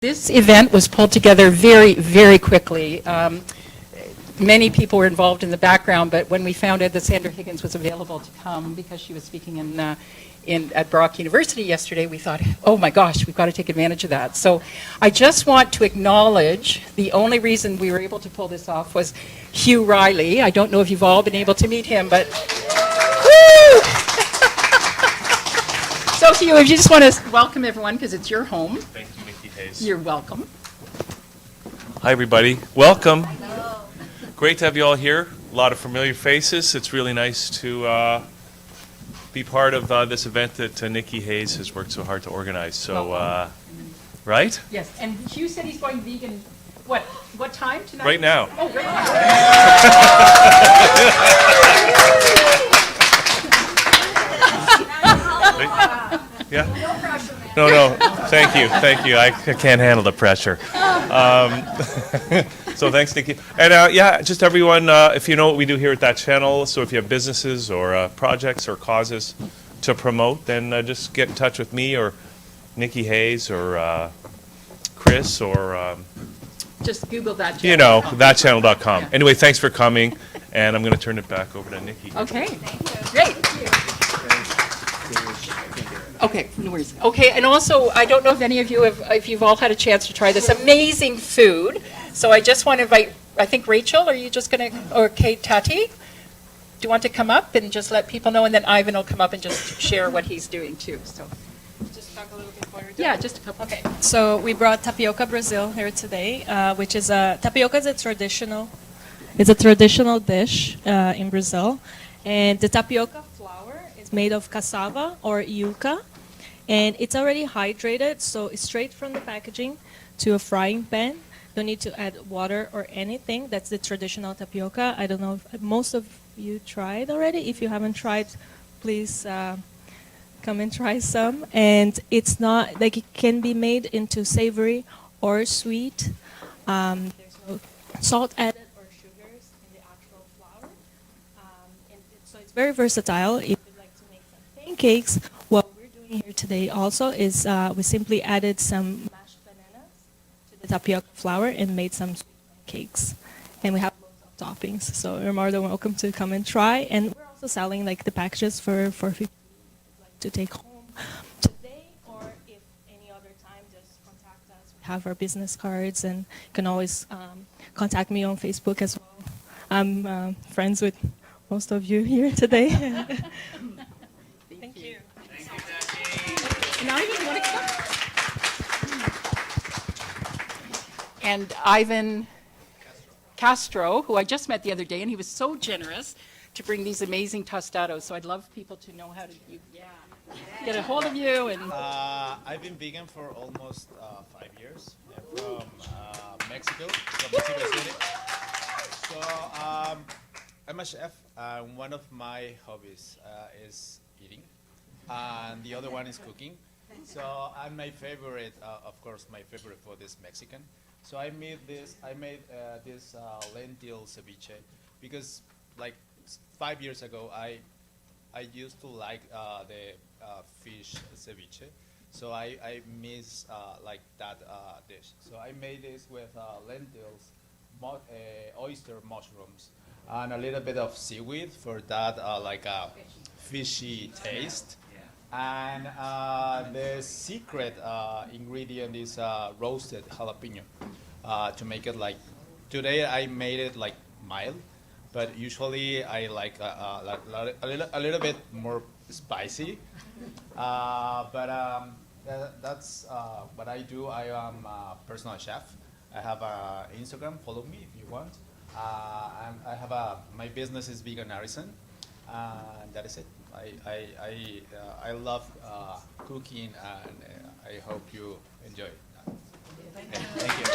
This event was pulled together very, very quickly. Many people were involved in the background, but when we found out that Sandra Higgins was available to come because she was speaking at Brock University yesterday, we thought, oh my gosh, we've got to take advantage of that. So I just want to acknowledge the only reason we were able to pull this off was Hugh Riley. I don't know if you've all been able to meet him, but woo! So Hugh, if you just want to welcome everyone because it's your home. Thank you, Nikki Hayes. You're welcome. Hi, everybody. Welcome. Hello. Great to have you all here. A lot of familiar faces. It's really nice to be part of this event that Nikki Hayes has worked so hard to organize. So, right? Yes, and Hugh said he's going vegan. What time tonight? Right now. Oh, right now. Yeah. No. Thank you. I can't handle the pressure. So thanks, Nikki. And just everyone, if you know what we do here at that channel, so if you have businesses or projects or causes to promote, then just get in touch with me or Nikki Hayes or Chris or just Google that channel. You know, thatchannel.com. Yeah. Anyway, thanks for coming, and I'm going to turn it back over to Nikki. Okay. Great. Okay, no worries. Okay, and also, I don't know if any of you if you've all had a chance to try this amazing food. So I just want to invite, I think Rachel, are you just going to, or Kate Tati? Do you want to come up and just let people know, and then Ivan will come up and just share what he's doing too. So just talk a little bit more. Yeah, just a couple. Okay, so we brought tapioca Brazil here today, which is tapioca is a traditional. It's a traditional dish in Brazil, and the tapioca flour is made of cassava or yuca, and it's already hydrated, so it's straight from the packaging to a frying pan. Don't need to add water or anything. That's the traditional tapioca. I don't know if most of you tried already. If you haven't tried, please come and try some. And it's not like it can be made into savory or sweet. There's no salt added or sugars in the actual flour. So it's very versatile. If you'd like to make some pancakes, what we're doing here today also is we simply added some mashed bananas to the tapioca flour and made some sweet cakes. And we have loads of toppings. So you're more than welcome to come and try. And we're also selling like the packages for 50 like to take home today, or if any other time, just contact us. We have our business cards, and you can always contact me on Facebook as well. I'm friends with most of you here today. Thank you. And Ivan, you want to come? And Ivan Castro, who I just met the other day, and he was so generous to bring these amazing tostados. So I'd love people to know how to get a hold of you. And I've been vegan for almost 5 years. I'm from Mexico, from Mexico City. So I'm a chef. One of my hobbies is eating, and the other one is cooking. So and my favorite, of course, my favorite food is Mexican. So I made this lentil ceviche because like 5 years ago I used to like the fish ceviche. So I miss like that dish. So I made this with lentils, oyster mushrooms, and a little bit of seaweed for that like a fishy taste. And the secret ingredient is roasted jalapeno to make it like, today I made it like mild, but usually I like a little bit more spicy. But that's what I do. I am a personal chef. I have Instagram, follow me if you want. I have my business is Vegan Artisan, and that is it. I love cooking, and I hope you enjoy it. Thank you.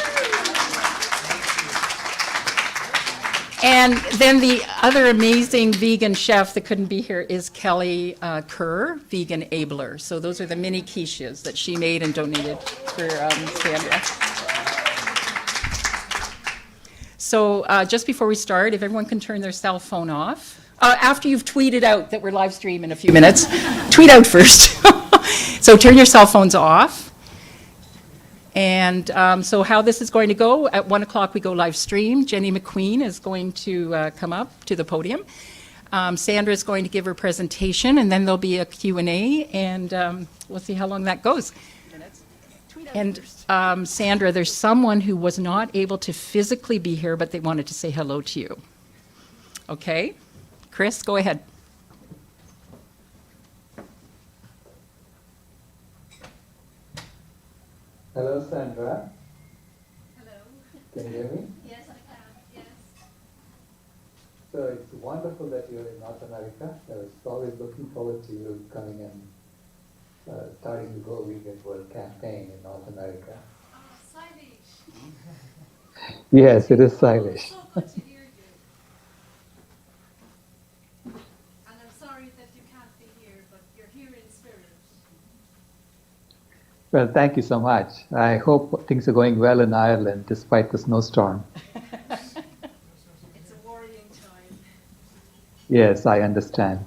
And then the other amazing vegan chef that couldn't be here is Kelly Kerr, Vegan Abler. So those are the mini quiches that she made and donated for Sandra. So just before we start, if everyone can turn their cell phone off. After you've tweeted out that we're live streaming in a few minutes, tweet out first. So turn your cell phones off. And so how this is going to go, at 1 o'clock we go live stream. Jenny McQueen is going to come up to the podium. Sandra is going to give her presentation, and then there'll be a Q&A, and we'll see how long that goes. And Sandra, there's someone who was not able to physically be here, but they wanted to say hello to you. Okay? Chris, go ahead. Hello, Sandra. Hello. Can you hear me? Yes, I can. Yes. So it's wonderful that you're in North America. I was always looking forward to you coming and starting the Go Vegan World campaign in North America. Oh, stylish. Yes, it is stylish. So good to hear you. And I'm sorry that you can't be here, but you're here in spirit. Well, thank you so much. I hope things are going well in Ireland despite the snowstorm. It's a worrying time. Yes, I understand.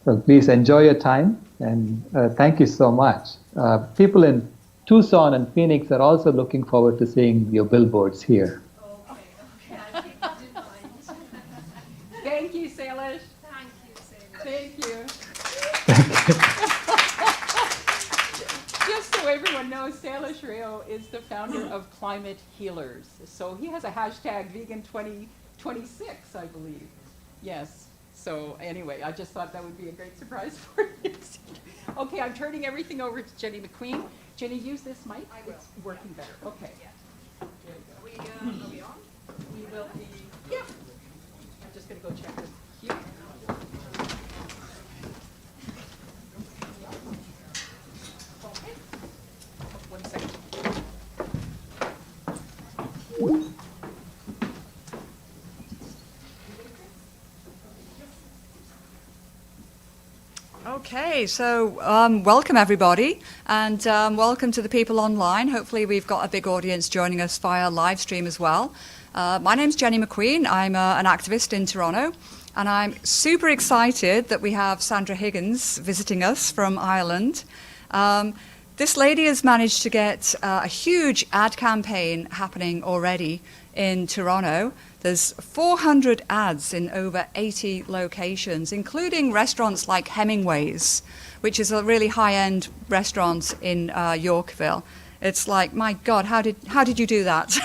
So please enjoy your time, and thank you so much. People in Tucson and Phoenix are also looking forward to seeing your billboards here. Okay, I'll keep that in mind. Thank you, Salish. Thank you, Sarah. Thank you. Just so everyone knows, Salish Rio is the founder of Climate Healers. So he has a hashtag vegan2026, I believe. Yes. So anyway, I just thought that would be a great surprise for you. Okay, I'm turning everything over to Jenny McQueen. Jenny, use this mic. I will. It's working better. Okay. There you go. Are we on? We will be, yeah. I'm just going to go check with Hugh. Okay. 1 second. Okay, so welcome everybody, and welcome to the people online. Hopefully we've got a big audience joining us via live stream as well. My name's Jenny McQueen. I'm an activist in Toronto, and I'm super excited that we have Sandra Higgins visiting us from Ireland. This lady has managed to get a huge ad campaign happening already in Toronto. There's 400 ads in over 80 locations, including restaurants like Hemingway's, which is a really high-end restaurant in Yorkville. It's like, my God, how did you do that?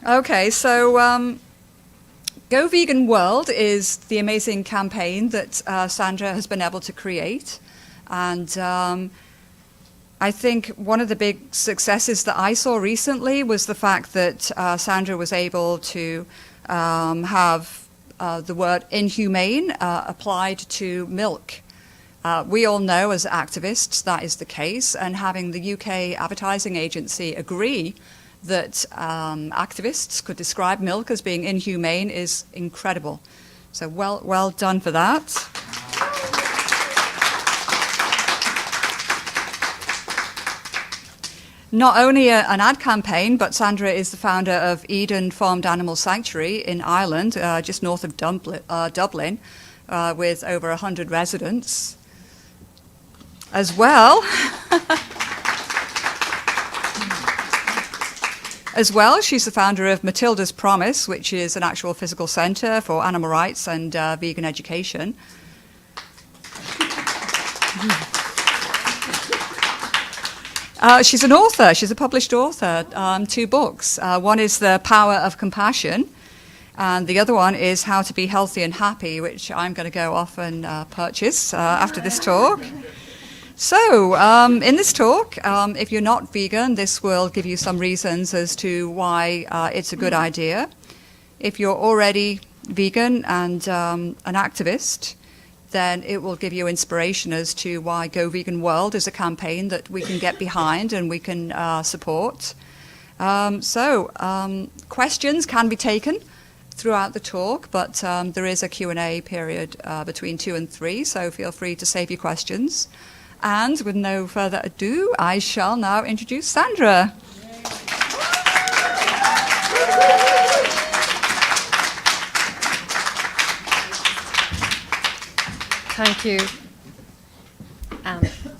Okay, so Go Vegan World is the amazing campaign that Sandra has been able to create. And I think one of the big successes that I saw recently was the fact that Sandra was able to have the word inhumane applied to milk. We all know as activists that is the case, and having the UK advertising agency agree that activists could describe milk as being inhumane is incredible. So well done for that. Not only an ad campaign, but Sandra is the founder of Eden Farmed Animal Sanctuary in Ireland, just north of Dublin, with over 100 residents. As well, she's the founder of Matilda's Promise, which is an actual physical centre for animal rights and vegan education. She's an author. She's a published author, 2 books. One is The Power of Compassion, and the other one is How to Be Healthy and Happy, which I'm going to go off and purchase after this talk. So, in this talk, if you're not vegan, this will give you some reasons as to why it's a good idea. If you're already vegan and an activist, then it will give you inspiration as to why Go Vegan World is a campaign that we can get behind and we can support. Questions can be taken throughout the talk, but there is a Q&A period between 2 and 3, so feel free to save your questions. And with no further ado, I shall now introduce Sandra. Thank you.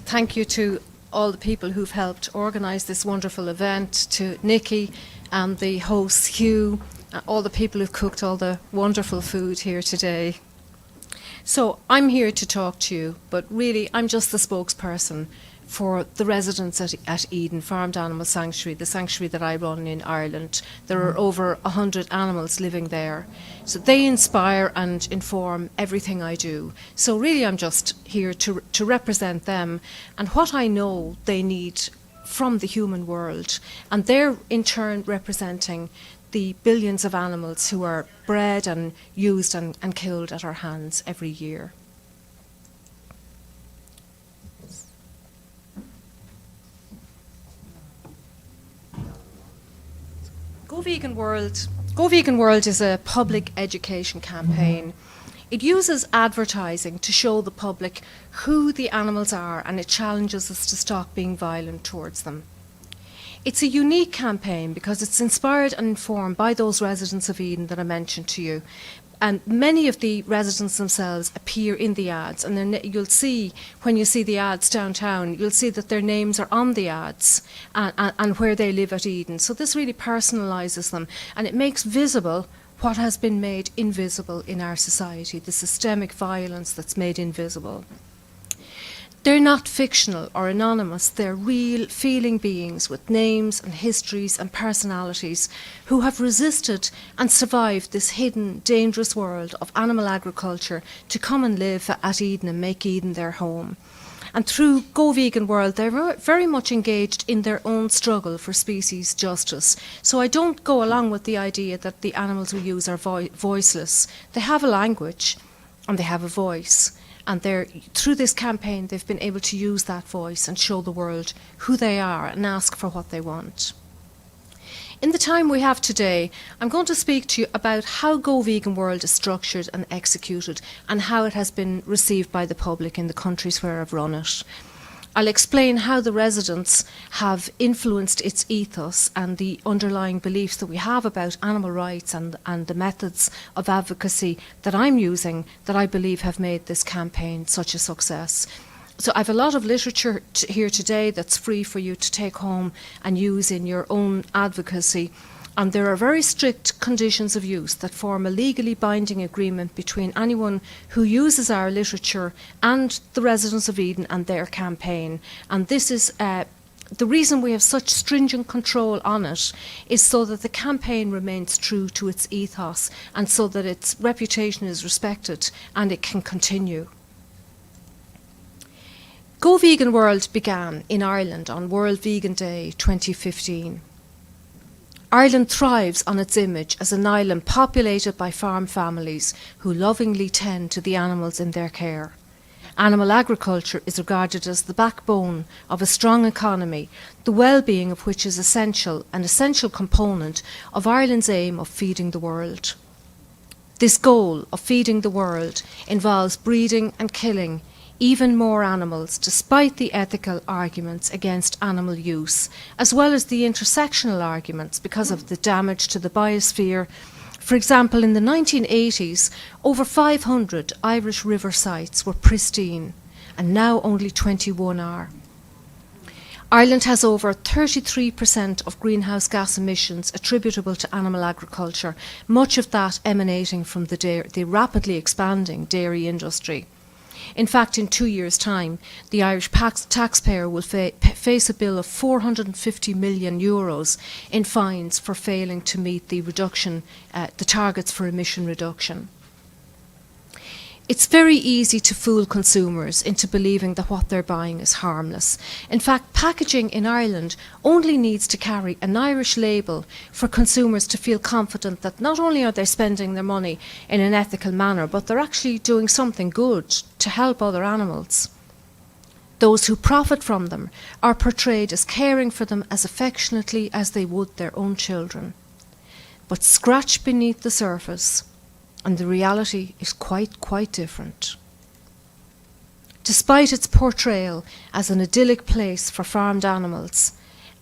Thank you to all the people who've helped organise this wonderful event, to Nikki and the hosts, Hugh, all the people who've cooked all the wonderful food here today. So I'm here to talk to you, but really I'm just the spokesperson for the residents at Eden Farmed Animal Sanctuary, the sanctuary that I run in Ireland. There are over 100 animals living there. So they inspire and inform everything I do. So really I'm just here to represent them and what I know they need from the human world. And they're in turn representing the billions of animals who are bred and used and killed at our hands every year. Go Vegan World is a public education campaign. It uses advertising to show the public who the animals are, and it challenges us to stop being violent towards them. It's a unique campaign because it's inspired and informed by those residents of Eden that I mentioned to you. And many of the residents themselves appear in the ads. And then you'll see, when you see the ads downtown, you'll see that their names are on the ads and where they live at Eden. So this really personalises them, and it makes visible what has been made invisible in our society, the systemic violence that's made invisible. They're not fictional or anonymous, they're real feeling beings with names and histories and personalities who have resisted and survived this hidden, dangerous world of animal agriculture to come and live at Eden and make Eden their home. And through Go Vegan World, they're very much engaged in their own struggle for species justice. So I don't go along with the idea that the animals we use are voiceless. They have a language and they have a voice. And through this campaign, they've been able to use that voice and show the world who they are and ask for what they want. In the time we have today, I'm going to speak to you about how Go Vegan World is structured and executed and how it has been received by the public in the countries where I've run it. I'll explain how the residents have influenced its ethos and the underlying beliefs that we have about animal rights and the methods of advocacy that I'm using that I believe have made this campaign such a success. So I have a lot of literature here today that's free for you to take home and use in your own advocacy. And there are very strict conditions of use that form a legally binding agreement between anyone who uses our literature and the residents of Eden and their campaign. And this is the reason we have such stringent control on it is so that the campaign remains true to its ethos and so that its reputation is respected and it can continue. Go Vegan World began in Ireland on World Vegan Day 2015. Ireland thrives on its image as an island populated by farm families who lovingly tend to the animals in their care. Animal agriculture is regarded as the backbone of a strong economy, the well-being of which is an essential component of Ireland's aim of feeding the world. This goal of feeding the world involves breeding and killing even more animals, despite the ethical arguments against animal use, as well as the intersectional arguments because of the damage to the biosphere. For example, in the 1980s, over 500 Irish river sites were pristine, and now only 21 are. Ireland has over 33% of greenhouse gas emissions attributable to animal agriculture, much of that emanating from the rapidly expanding dairy industry. In fact, in 2 years' time, the Irish taxpayer will face a bill of €450 million in fines for failing to meet the targets for emission reduction. It's very easy to fool consumers into believing that what they're buying is harmless. In fact, packaging in Ireland only needs to carry an Irish label for consumers to feel confident that not only are they spending their money in an ethical manner, but they're actually doing something good to help other animals. Those who profit from them are portrayed as caring for them as affectionately as they would their own children. But scratch beneath the surface, and the reality is quite different. Despite its portrayal as an idyllic place for farmed animals,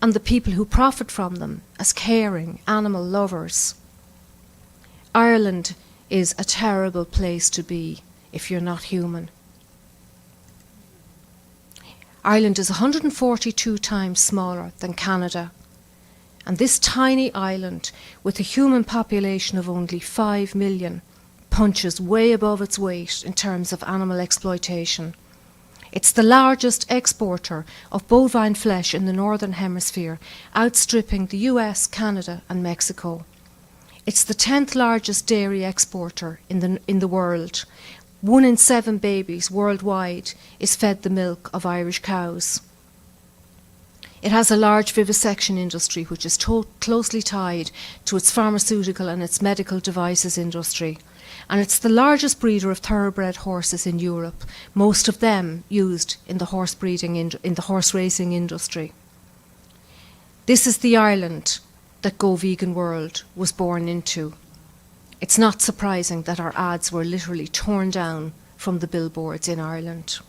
and the people who profit from them as caring animal lovers, Ireland is a terrible place to be if you're not human. Ireland is 142 times smaller than Canada. And this tiny island, with a human population of only 5 million, punches way above its weight in terms of animal exploitation. It's the largest exporter of bovine flesh in the Northern Hemisphere, outstripping the US, Canada and Mexico. It's the 10th largest dairy exporter in the world. 1 in 7 babies worldwide is fed the milk of Irish cows. It has a large vivisection industry which is closely tied to its pharmaceutical and its medical devices industry. And it's the largest breeder of thoroughbred horses in Europe, most of them used in the horse racing industry. This is the Ireland that Go Vegan World was born into. It's not surprising that our ads were literally torn down from the billboards in Ireland.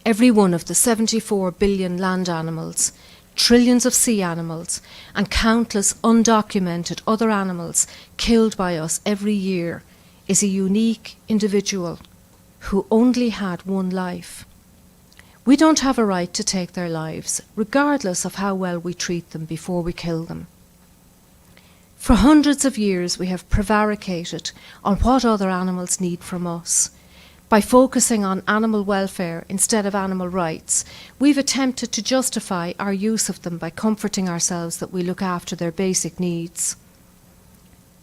Every one of the 74 billion land animals, trillions of sea animals, and countless undocumented other animals killed by us every year is a unique individual who only had one life. We don't have a right to take their lives, regardless of how well we treat them before we kill them. For hundreds of years we have prevaricated on what other animals need from us. By focusing on animal welfare instead of animal rights, we've attempted to justify our use of them by comforting ourselves that we look after their basic needs.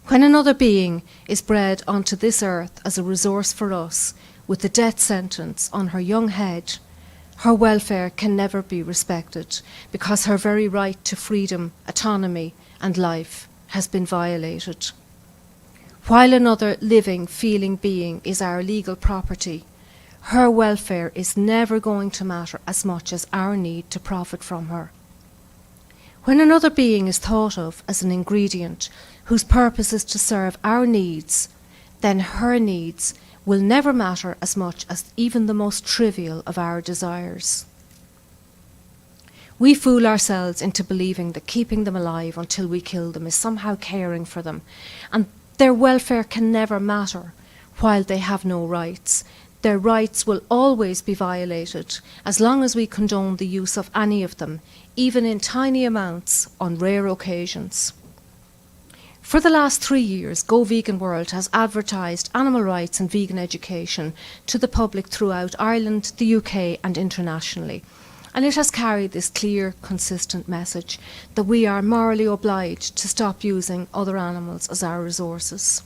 When another being is bred onto this earth as a resource for us, with the death sentence on her young head, her welfare can never be respected because her very right to freedom, autonomy and life has been violated. While another living, feeling being is our legal property, her welfare is never going to matter as much as our need to profit from her. When another being is thought of as an ingredient whose purpose is to serve our needs, then her needs will never matter as much as even the most trivial of our desires. We fool ourselves into believing that keeping them alive until we kill them is somehow caring for them, and their welfare can never matter while they have no rights. Their rights will always be violated as long as we condone the use of any of them, even in tiny amounts on rare occasions. For the last 3 years, Go Vegan World has advertised animal rights and vegan education to the public throughout Ireland, the UK and internationally. And it has carried this clear, consistent message that we are morally obliged to stop using other animals as our resources.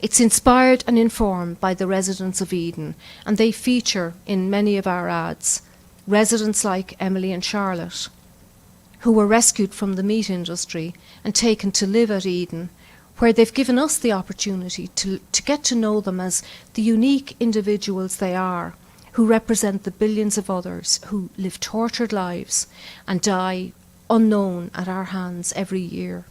It's inspired and informed by the residents of Eden, and they feature in many of our ads residents like Emily and Charlotte, who were rescued from the meat industry and taken to live at Eden, where they've given us the opportunity to get to know them as the unique individuals they are, who represent the billions of others who live tortured lives and die unknown at our hands every year.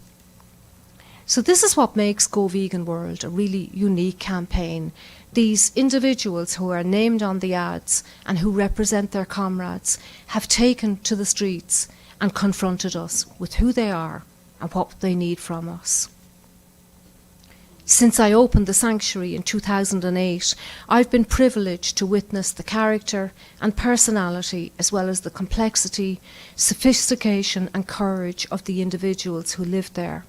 So this is what makes Go Vegan World a really unique campaign. These individuals who are named on the ads and who represent their comrades have taken to the streets and confronted us with who they are and what they need from us. Since I opened the sanctuary in 2008, I've been privileged to witness the character and personality, as well as the complexity, sophistication and courage of the individuals who live there.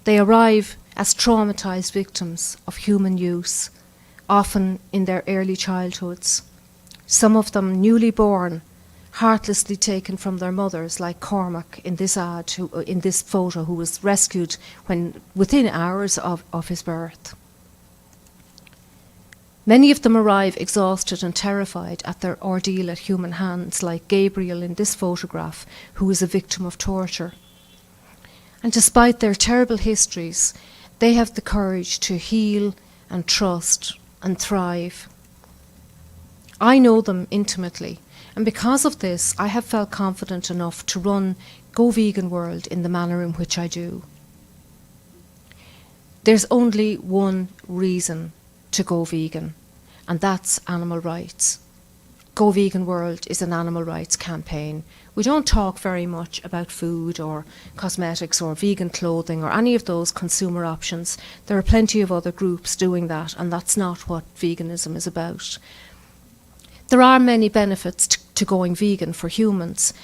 They arrive as traumatized victims of human use, often in their early childhoods. Some of them newly born, heartlessly taken from their mothers, like Cormac in this ad, in this photo, who was rescued within hours of his birth. Many of them arrive exhausted and terrified at their ordeal at human hands, like Gabriel in this photograph, who is a victim of torture. And despite their terrible histories, they have the courage to heal and trust and thrive. I know them intimately, and because of this, I have felt confident enough to run Go Vegan World in the manner in which I do. There's only one reason to go vegan, and that's animal rights. Go Vegan World is an animal rights campaign. We don't talk very much about food or cosmetics or vegan clothing or any of those consumer options. There are plenty of other groups doing that, and that's not what veganism is about. There are many benefits to going vegan for humans.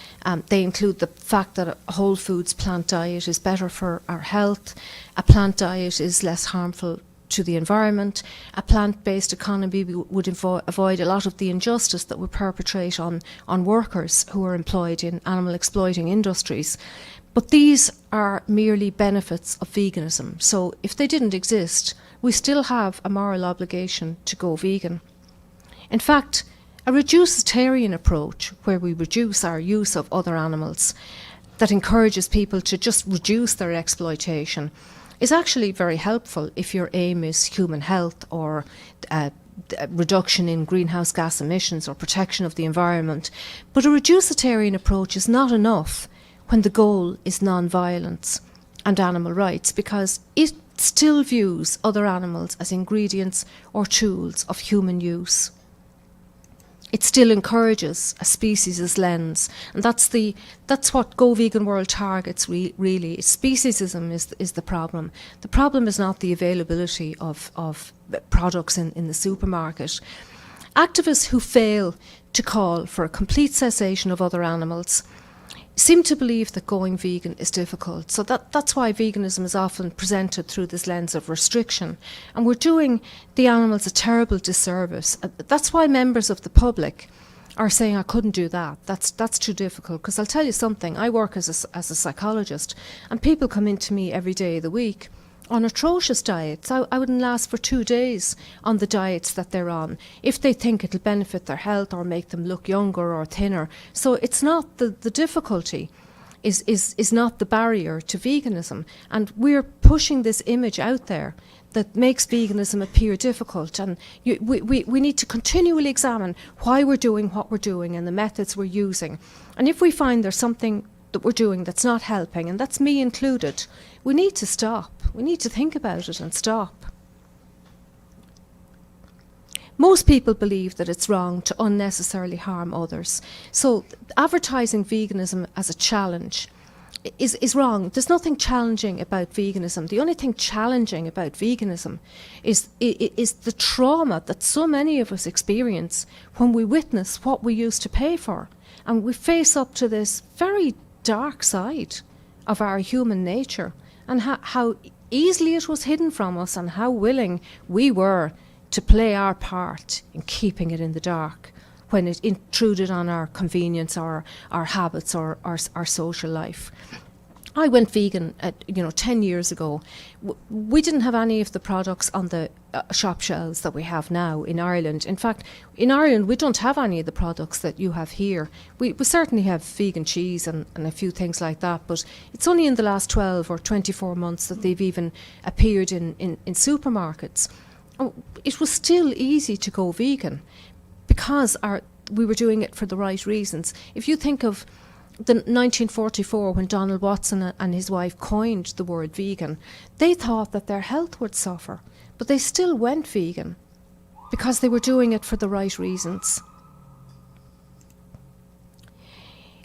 They include the fact that a whole foods plant diet is better for our health, a plant diet is less harmful to the environment, a plant-based economy would avoid a lot of the injustice that we perpetrate on workers who are employed in animal exploiting industries. But these are merely benefits of veganism. So if they didn't exist, we still have a moral obligation to go vegan. In fact, a reducitarian approach, where we reduce our use of other animals, that encourages people to just reduce their exploitation, is actually very helpful if your aim is human health or reduction in greenhouse gas emissions or protection of the environment. But a reducitarian approach is not enough when the goal is non-violence and animal rights, because it still views other animals as ingredients or tools of human use. It still encourages a species lens, and that's what Go Vegan World targets. Really, speciesism is the problem. The problem is not the availability of products in the supermarket. Activists who fail to call for a complete cessation of other animals seem to believe that going vegan is difficult. So that's why veganism is often presented through this lens of restriction. And we're doing the animals a terrible disservice. That's why members of the public are saying, I couldn't do that. That's too difficult. Because I'll tell you something, I work as a psychologist, and people come into me every day of the week on atrocious diets. I wouldn't last for 2 days on the diets that they're on if they think it'll benefit their health or make them look younger or thinner. So it's not the difficulty is not the barrier to veganism. And we're pushing this image out there that makes veganism appear difficult. And we need to continually examine why we're doing what we're doing and the methods we're using. And if we find there's something that we're doing that's not helping, and that's me included, we need to stop. We need to think about it and stop. Most people believe that it's wrong to unnecessarily harm others. So advertising veganism as a challenge is wrong. There's nothing challenging about veganism. The only thing challenging about veganism is the trauma that so many of us experience when we witness what we used to pay for. And we face up to this very dark side of our human nature, and how easily it was hidden from us, and how willing we were to play our part in keeping it in the dark when it intruded on our convenience or our habits or our social life. I went vegan 10 years ago. We didn't have any of the products on the shop shelves that we have now in Ireland. In fact, in Ireland, we don't have any of the products that you have here. We certainly have vegan cheese and a few things like that, but it's only in the last 12 or 24 months that they've even appeared in supermarkets. It was still easy to go vegan because we were doing it for the right reasons. If you think of the 1944, when Donald Watson and his wife coined the word vegan, they thought that their health would suffer, but they still went vegan because they were doing it for the right reasons.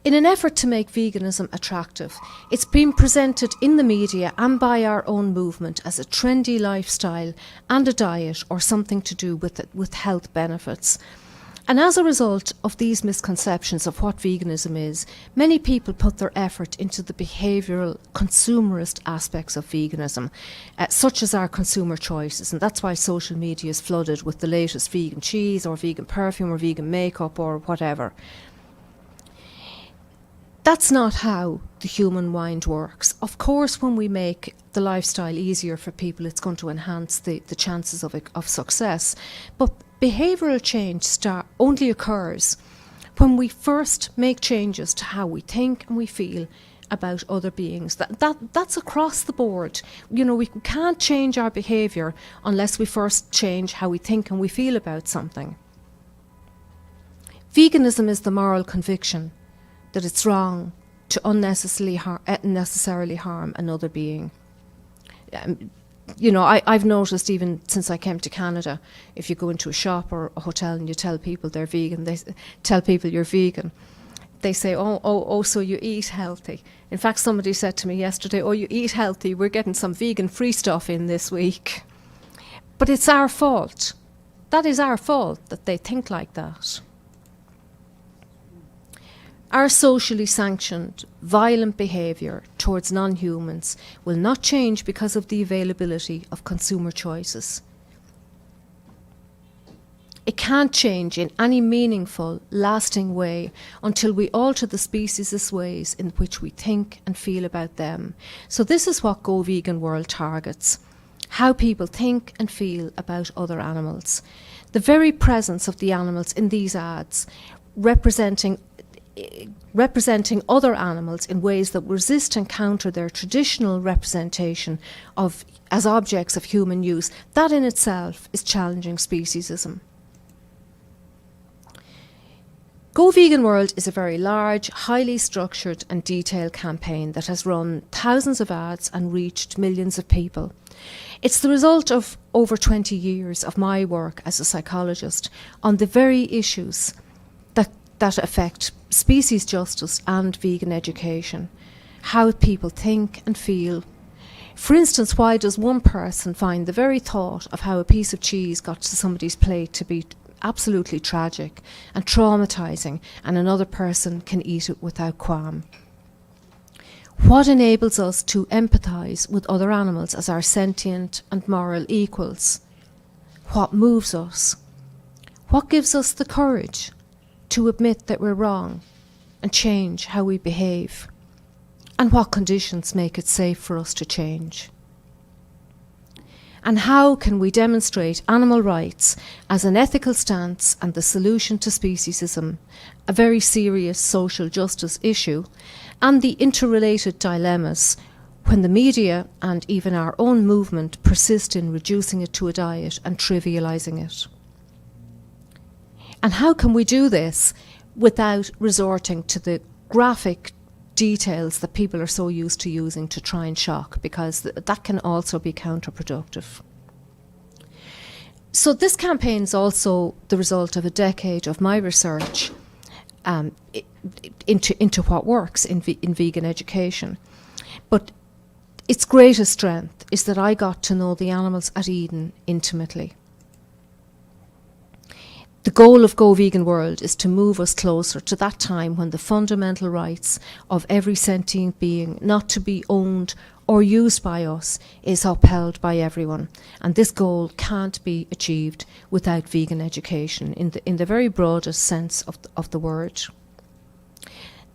In an effort to make veganism attractive, it's been presented in the media and by our own movement as a trendy lifestyle and a diet, or something to do with health benefits. And as a result of these misconceptions of what veganism is, many people put their effort into the behavioural, consumerist aspects of veganism, such as our consumer choices. And that's why social media is flooded with the latest vegan cheese or vegan perfume or vegan makeup or whatever. That's not how the human mind works. Of course, when we make the lifestyle easier for people, it's going to enhance the chances of success. But behavioural change only occurs when we first make changes to how we think and we feel about other beings. That's across the board. We can't change our behaviour unless we first change how we think and we feel about something. Veganism is the moral conviction that it's wrong to unnecessarily harm another being. I've noticed, even since I came to Canada, if you go into a shop or a hotel and you tell people they're vegan, they tell people you're vegan, they say, oh, so you eat healthy. In fact, somebody said to me yesterday, oh, you eat healthy, we're getting some vegan free stuff in this week. But it's our fault. That is our fault that they think like that. Our socially sanctioned, violent behaviour towards non-humans will not change because of the availability of consumer choices. It can't change in any meaningful, lasting way until we alter the species' ways in which we think and feel about them. So this is what Go Vegan World targets: how people think and feel about other animals. The very presence of the animals in these ads, representing other animals in ways that resist and counter their traditional representation of as objects of human use, that in itself is challenging speciesism. Go Vegan World is a very large, highly structured and detailed campaign that has run thousands of ads and reached millions of people. It's the result of over 20 years of my work as a psychologist on the very issues that affect species justice and vegan education, how people think and feel. For instance, why does one person find the very thought of how a piece of cheese got to somebody's plate to be absolutely tragic and traumatizing, and another person can eat it without qualm? What enables us to empathize with other animals as our sentient and moral equals? What moves us? What gives us the courage to admit that we're wrong and change how we behave? And what conditions make it safe for us to change? And how can we demonstrate animal rights as an ethical stance and the solution to speciesism, a very serious social justice issue, and the interrelated dilemmas when the media and even our own movement persist in reducing it to a diet and trivializing it? And how can we do this without resorting to the graphic details that people are so used to using to try and shock, because that can also be counterproductive. So this campaign is also the result of a decade of my research into what works in vegan education. But its greatest strength is that I got to know the animals at Eden intimately. The goal of Go Vegan World is to move us closer to that time when the fundamental rights of every sentient being not to be owned or used by us is upheld by everyone. And this goal can't be achieved without vegan education in the very broadest sense of the word.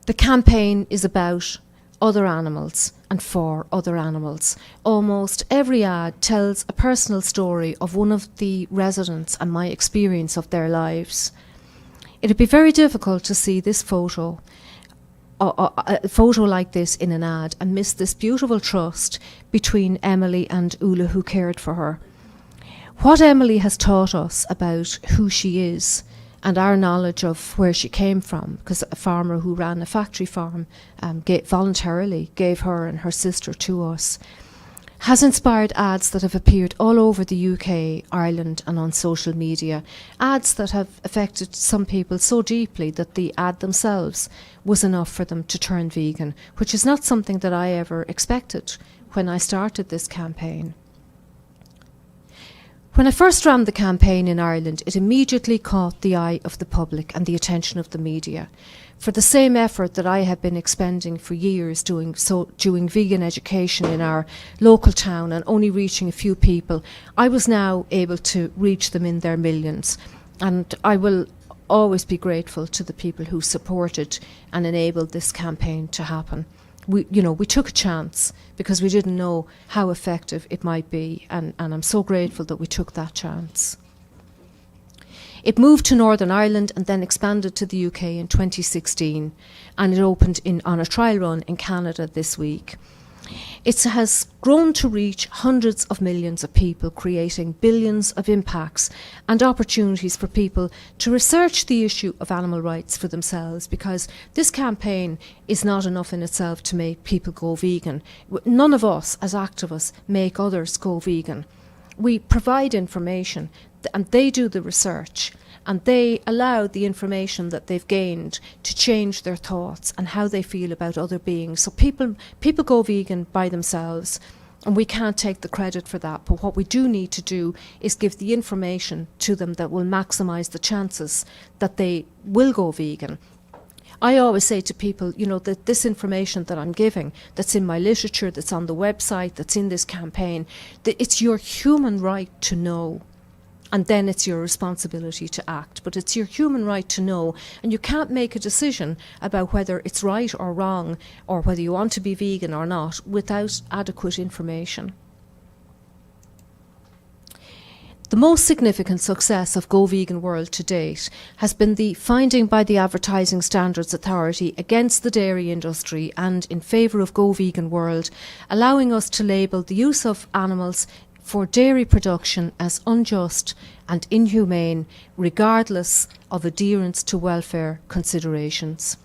The campaign is about other animals and for other animals. Almost every ad tells a personal story of one of the residents and my experience of their lives. It'd be very difficult to see this photo, a photo like this in an ad, and miss this beautiful trust between Emily and Ula, who cared for her. What Emily has taught us about who she is and our knowledge of where she came from, because a farmer who ran a factory farm voluntarily gave her and her sister to us, has inspired ads that have appeared all over the UK, Ireland and on social media, ads that have affected some people so deeply that the ad themselves was enough for them to turn vegan, which is not something that I ever expected when I started this campaign. When I first ran the campaign in Ireland, it immediately caught the eye of the public and the attention of the media. For the same effort that I had been expending for years doing vegan education in our local town and only reaching a few people, I was now able to reach them in their millions. And I will always be grateful to the people who supported and enabled this campaign to happen. We took a chance because we didn't know how effective it might be, and I'm so grateful that we took that chance. It moved to Northern Ireland and then expanded to the UK in 2016, and it opened on a trial run in Canada this week. It has grown to reach hundreds of millions of people, creating billions of impacts and opportunities for people to research the issue of animal rights for themselves, because this campaign is not enough in itself to make people go vegan. None of us as activists make others go vegan. We provide information and they do the research, and they allow the information that they've gained to change their thoughts and how they feel about other beings. So people go vegan by themselves, and we can't take the credit for that. But what we do need to do is give the information to them that will maximise the chances that they will go vegan. I always say to people, you know, that this information that I'm giving, that's in my literature, that's on the website, that's in this campaign, that it's your human right to know. And then it's your responsibility to act. But it's your human right to know, and you can't make a decision about whether it's right or wrong, or whether you want to be vegan or not, without adequate information. The most significant success of Go Vegan World to date has been the finding by the Advertising Standards Authority against the dairy industry and in favour of Go Vegan World, allowing us to label the use of animals for dairy production as unjust and inhumane, regardless of adherence to welfare considerations.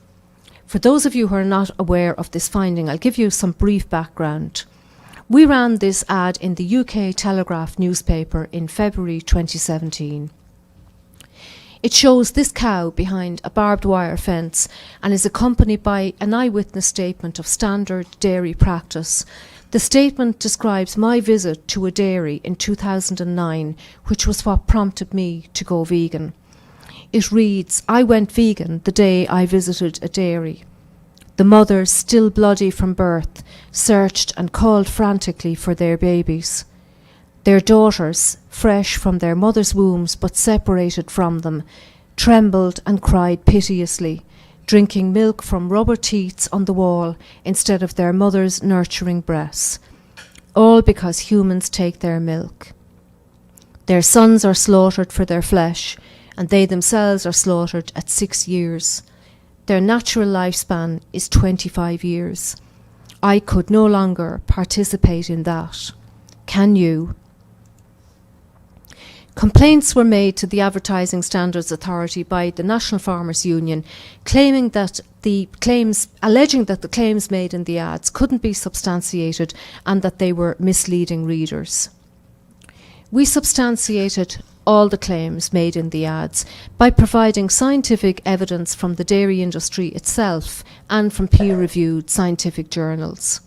For those of you who are not aware of this finding, I'll give you some brief background. We ran this ad in the UK Telegraph newspaper in February 2017. It shows this cow behind a barbed wire fence and is accompanied by an eyewitness statement of standard dairy practice. The statement describes my visit to a dairy in 2009, which was what prompted me to go vegan. It reads, "I went vegan the day I visited a dairy. The mothers, still bloody from birth, searched and called frantically for their babies. Their daughters, fresh from their mothers' wombs but separated from them, trembled and cried piteously, drinking milk from rubber teats on the wall instead of their mother's nurturing breasts, all because humans take their milk. Their sons are slaughtered for their flesh, and they themselves are slaughtered at 6 years. Their natural lifespan is 25 years. I could no longer participate in that. Can you?" Complaints were made to the Advertising Standards Authority by the National Farmers Union, alleging that the claims made in the ads couldn't be substantiated and that they were misleading readers. We substantiated all the claims made in the ads by providing scientific evidence from the dairy industry itself and from peer-reviewed scientific journals.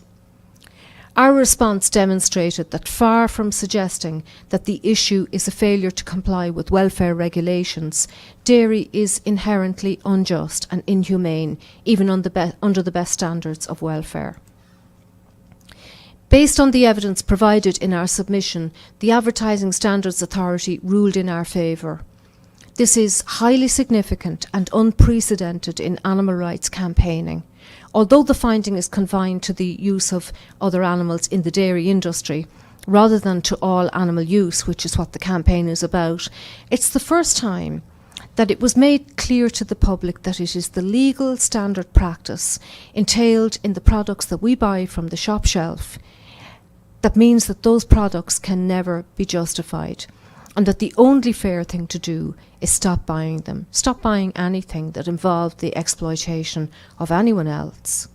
Our response demonstrated that far from suggesting that the issue is a failure to comply with welfare regulations, dairy is inherently unjust and inhumane, even under the best standards of welfare. Based on the evidence provided in our submission, the Advertising Standards Authority ruled in our favour. This is highly significant and unprecedented in animal rights campaigning. Although the finding is confined to the use of other animals in the dairy industry, rather than to all animal use, which is what the campaign is about, it's the first time that it was made clear to the public that it is the legal standard practice entailed in the products that we buy from the shop shelf that means that those products can never be justified, and that the only fair thing to do is stop buying them, stop buying anything that involved the exploitation of anyone else.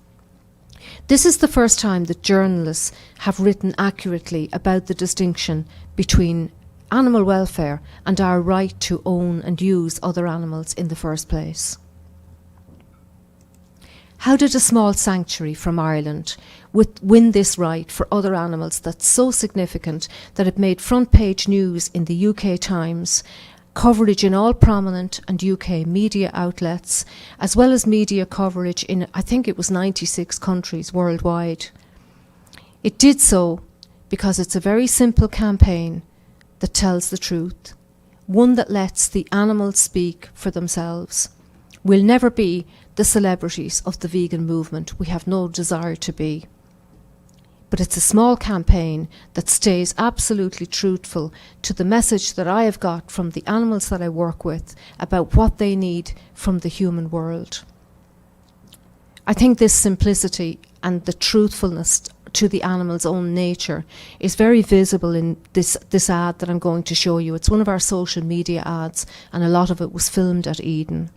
This is the first time that journalists have written accurately about the distinction between animal welfare and our right to own and use other animals in the first place. How did a small sanctuary from Ireland win this right for other animals that's so significant that it made front page news in the UK Times, coverage in all prominent and UK media outlets, as well as media coverage in, I think it was 96 countries worldwide? It did so because it's a very simple campaign that tells the truth, one that lets the animals speak for themselves. We'll never be the celebrities of the vegan movement. We have no desire to be. But it's a small campaign that stays absolutely truthful to the message that I have got from the animals that I work with about what they need from the human world. I think this simplicity and the truthfulness to the animal's own nature is very visible in this ad that I'm going to show you. It's one of our social media ads, and a lot of it was filmed at Eden.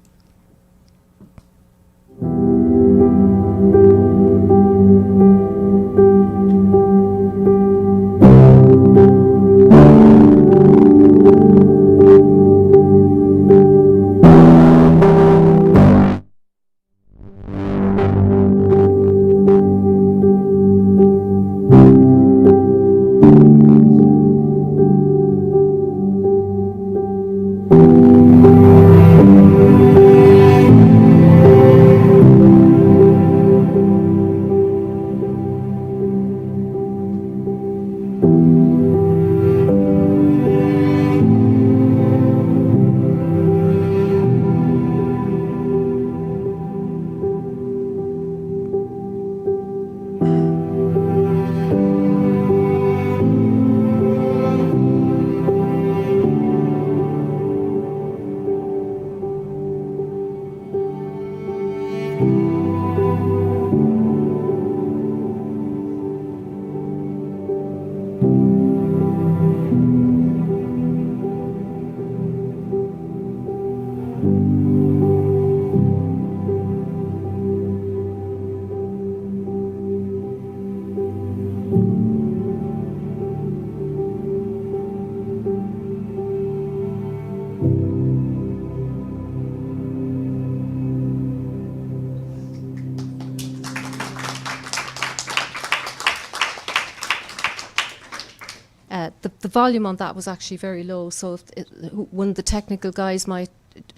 the volume on that was actually very low, so if one of the technical guys might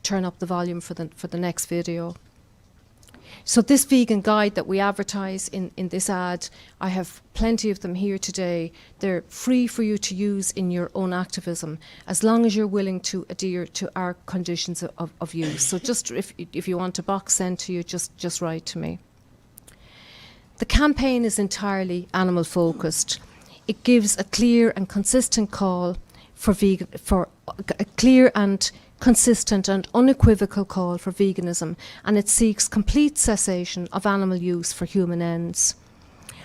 turn up the volume for the next video. So this vegan guide that we advertise in this ad, I have plenty of them here today. They're free for you to use in your own activism, as long as you're willing to adhere to our conditions of use. So just if you want a box sent to you, just write to me. The campaign is entirely animal focused. It gives a clear and consistent call for a clear and consistent and unequivocal call for veganism, and it seeks complete cessation of animal use for human ends.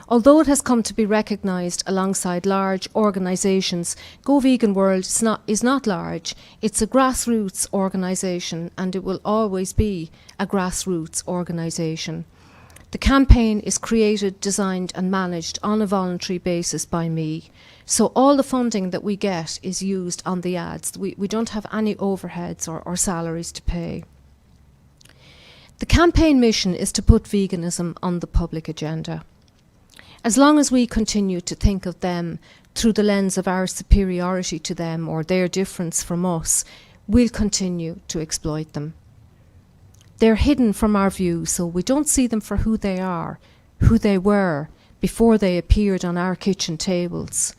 Although it has come to be recognised alongside large organisations, Go Vegan World is not large. It's a grassroots organisation, and it will always be a grassroots organisation. The campaign is created, designed and managed on a voluntary basis by me. So all the funding that we get is used on the ads. We don't have any overheads or salaries to pay. The campaign mission is to put veganism on the public agenda. As long as we continue to think of them through the lens of our superiority to them or their difference from us, we'll continue to exploit them. They're hidden from our view, so we don't see them for who they are, who they were, before they appeared on our kitchen tables.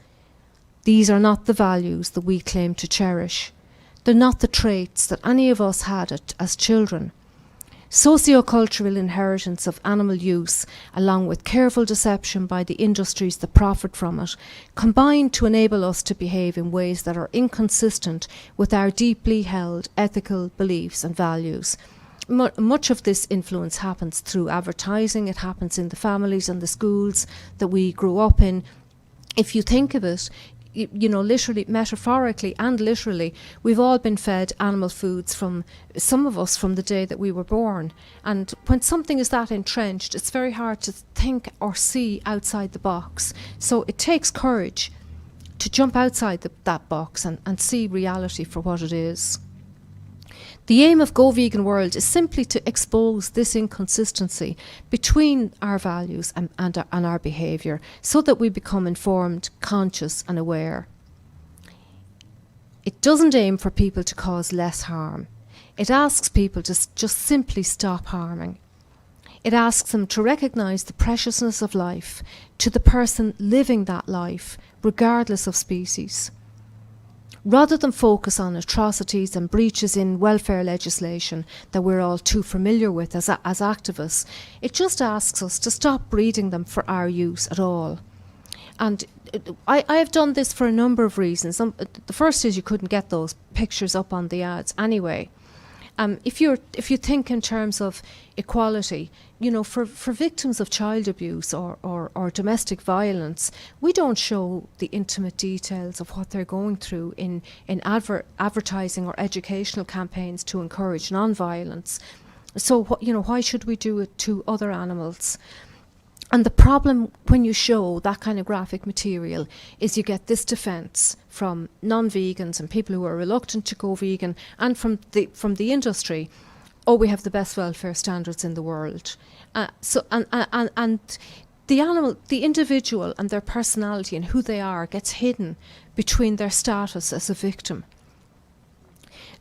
These are not the values that we claim to cherish. They're not the traits that any of us had as children. Sociocultural inheritance of animal use, along with careful deception by the industries that profit from it, combine to enable us to behave in ways that are inconsistent with our deeply held ethical beliefs and values. Much of this influence happens through advertising. It happens in the families and the schools that we grew up in. If you think of it, you know, literally, metaphorically and literally, we've all been fed animal foods from, some of us, from the day that we were born. And when something is that entrenched, it's very hard to think or see outside the box. So it takes courage to jump outside that box and see reality for what it is. The aim of Go Vegan World is simply to expose this inconsistency between our values and our behaviour, so that we become informed, conscious and aware. It doesn't aim for people to cause less harm. It asks people to just simply stop harming. It asks them to recognise the preciousness of life to the person living that life, regardless of species. Rather than focus on atrocities and breaches in welfare legislation that we're all too familiar with as activists, it just asks us to stop breeding them for our use at all. And I have done this for a number of reasons. The first is you couldn't get those pictures up on the ads anyway. If you think in terms of equality, you know, for victims of child abuse or domestic violence, we don't show the intimate details of what they're going through in advertising or educational campaigns to encourage non-violence. So, why should we do it to other animals? And the problem when you show that kind of graphic material is you get this defence from non-vegans and people who are reluctant to go vegan, and from the industry. Oh, we have the best welfare standards in the world. And the animal, the individual and their personality and who they are gets hidden between their status as a victim.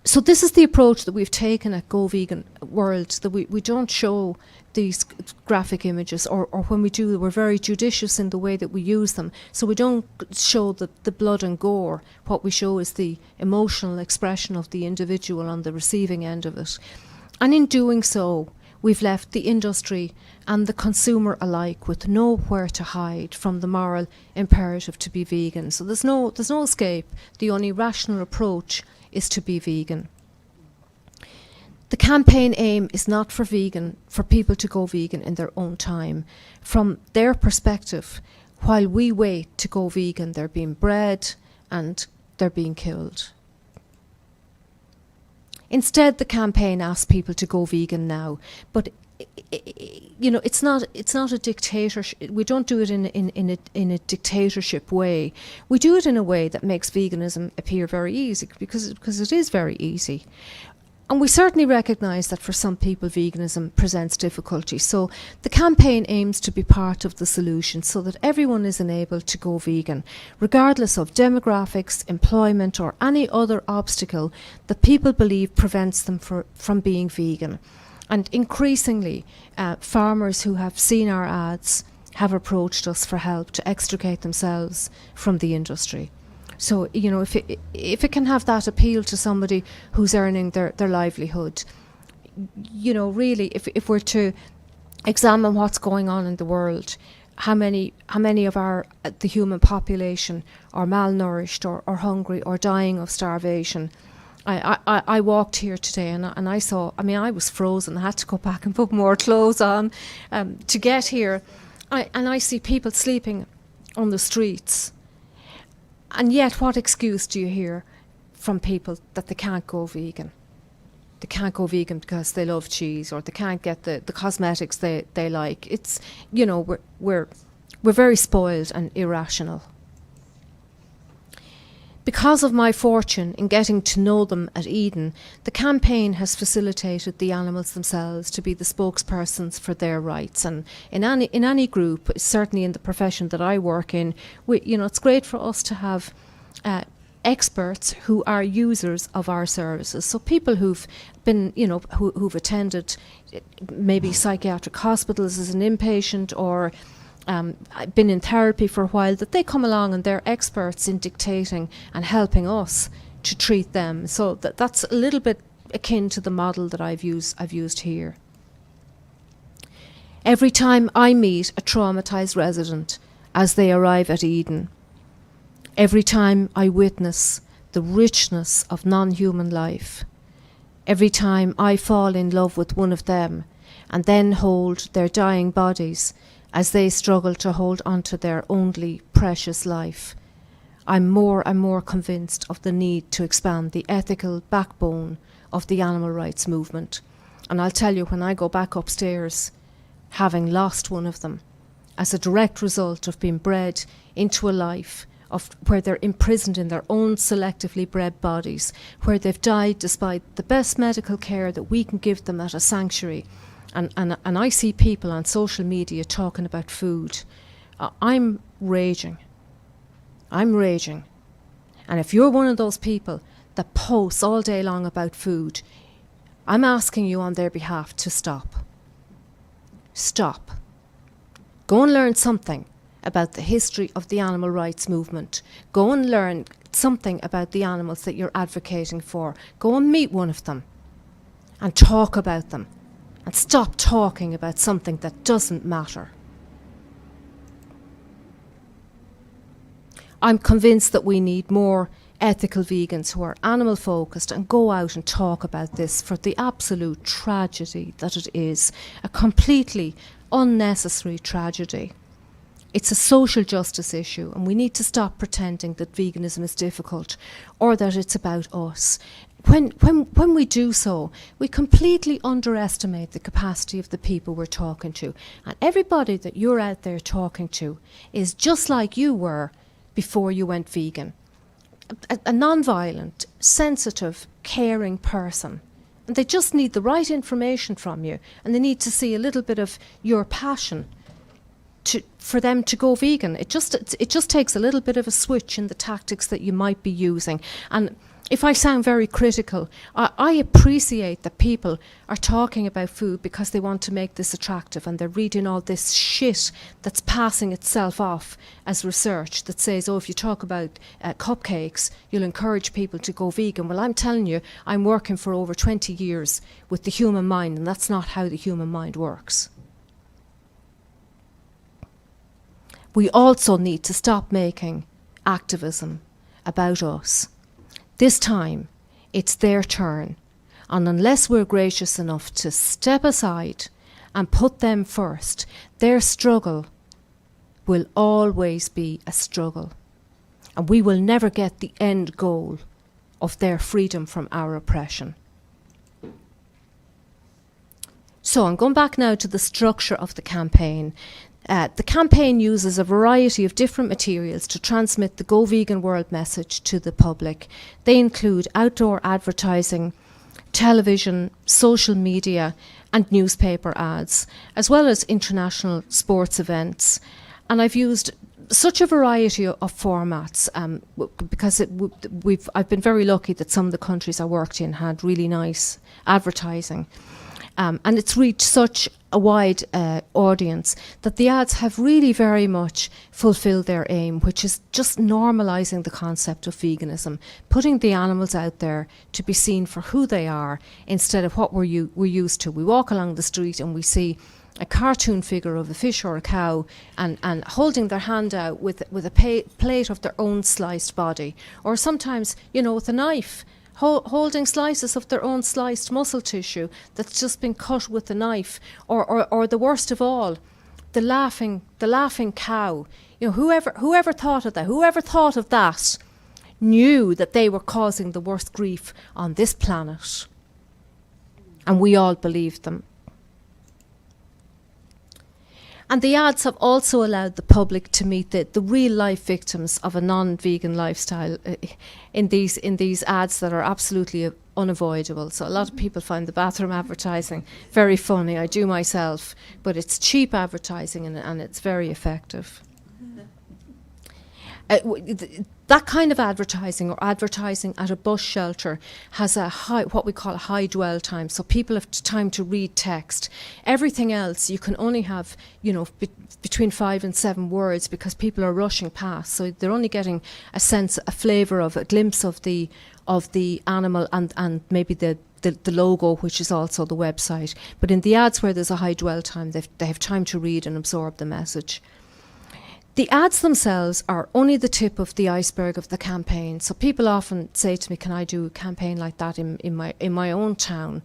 So this is the approach that we've taken at Go Vegan World, that we don't show these graphic images, or when we do, we're very judicious in the way that we use them. So we don't show the blood and gore. What we show is the emotional expression of the individual on the receiving end of it. And in doing so, we've left the industry and the consumer alike with nowhere to hide from the moral imperative to be vegan. So there's no escape. The only rational approach is to be vegan. The campaign aim is not for people to go vegan in their own time. From their perspective, while we wait to go vegan, they're being bred and they're being killed. Instead, the campaign asks people to go vegan now, but it's not a dictatorship. We don't do it in a dictatorship way. We do it in a way that makes veganism appear very easy, because it is very easy. And we certainly recognise that for some people veganism presents difficulty. So the campaign aims to be part of the solution so that everyone is enabled to go vegan, regardless of demographics, employment or any other obstacle that people believe prevents them from being vegan. And increasingly, farmers who have seen our ads have approached us for help to extricate themselves from the industry. So, you know, if it can have that appeal to somebody who's earning their livelihood, you know, really, if we're to examine what's going on in the world, how many of the human population are malnourished or hungry or dying of starvation. I walked here today and I saw, I mean, I was frozen. I had to go back and put more clothes on to get here. And I see people sleeping on the streets. And yet, what excuse do you hear from people that they can't go vegan? They can't go vegan because they love cheese, or they can't get the cosmetics they like. It's, you know, we're very spoiled and irrational. Because of my fortune in getting to know them at Eden, the campaign has facilitated the animals themselves to be the spokespersons for their rights. And in any group, certainly in the profession that I work in, it's great for us to have experts who are users of our services. So people who've been, who've attended maybe psychiatric hospitals as an inpatient, or been in therapy for a while, that they come along and they're experts in dictating and helping us to treat them. So that's a little bit akin to the model that I've used here. Every time I meet a traumatized resident as they arrive at Eden, every time I witness the richness of non-human life, every time I fall in love with one of them and then hold their dying bodies as they struggle to hold on to their only precious life, I'm more and more convinced of the need to expand the ethical backbone of the animal rights movement. And I'll tell you, when I go back upstairs, having lost one of them, as a direct result of being bred into a life of where they're imprisoned in their own selectively bred bodies, where they've died despite the best medical care that we can give them at a sanctuary, and I see people on social media talking about food, I'm raging. I'm raging. And if you're one of those people that posts all day long about food, I'm asking you on their behalf to stop. Stop. Go and learn something about the history of the animal rights movement. Go and learn something about the animals that you're advocating for. Go and meet one of them and talk about them. And stop talking about something that doesn't matter. I'm convinced that we need more ethical vegans who are animal focused and go out and talk about this for the absolute tragedy that it is. A completely unnecessary tragedy. It's a social justice issue, and we need to stop pretending that veganism is difficult or that it's about us. When we do so, we completely underestimate the capacity of the people we're talking to. And everybody that you're out there talking to is just like you were before you went vegan. A non-violent, sensitive, caring person. And they just need the right information from you, and they need to see a little bit of your passion for them to go vegan. It just takes a little bit of a switch in the tactics that you might be using. And if I sound very critical, I appreciate that people are talking about food because they want to make this attractive, and they're reading all this shit that's passing itself off as research that says, oh, if you talk about cupcakes, you'll encourage people to go vegan. Well, I'm telling you, I'm working for over 20 years with the human mind, and that's not how the human mind works. We also need to stop making activism about us. This time, it's their turn, and unless we're gracious enough to step aside and put them first, their struggle will always be a struggle, and we will never get the end goal of their freedom from our oppression. So I'm going back now to the structure of the campaign. The campaign uses a variety of different materials to transmit the Go Vegan World message to the public. They include outdoor advertising, television, social media, and newspaper ads, as well as international sports events. And I've used such a variety of formats because I've been very lucky that some of the countries I worked in had really nice advertising. And it's reached such a wide audience that the ads have really very much fulfilled their aim, which is just normalising the concept of veganism, putting the animals out there to be seen for who they are instead of what we're used to. We walk along the street and we see a cartoon figure of a fish or a cow and holding their hand out with a plate of their own sliced body, or sometimes, with a knife, holding slices of their own sliced muscle tissue that's just been cut with a knife, or the worst of all, the laughing cow. Whoever thought of that? Whoever thought of that knew that they were causing the worst grief on this planet, and we all believed them. And the ads have also allowed the public to meet the real life victims of a non-vegan lifestyle in these ads that are absolutely unavoidable. So a lot of people find the bathroom advertising very funny. I do myself, but it's cheap advertising and it's very effective. That kind of advertising, or advertising at a bus shelter, has what we call a high dwell time. So people have time to read text. Everything else you can only have, between 5 and 7 words, because people are rushing past. So they're only getting a sense, a flavour of, a glimpse of the animal and maybe the logo, which is also the website. But in the ads where there's a high dwell time, they have time to read and absorb the message. The ads themselves are only the tip of the iceberg of the campaign. So people often say to me, can I do a campaign like that in my own town?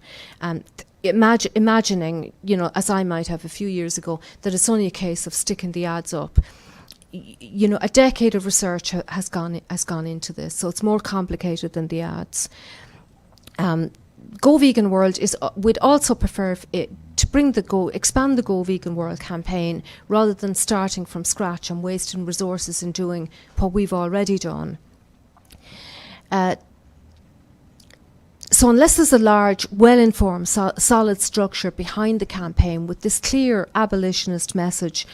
Imagining, as I might have a few years ago, that it's only a case of sticking the ads up. A decade of research has gone into this, so it's more complicated than the ads. Go Vegan World would also prefer to expand the Go Vegan World campaign rather than starting from scratch and wasting resources in doing what we've already done. So unless there's a large, well-informed, solid structure behind the campaign with this clear abolitionist message,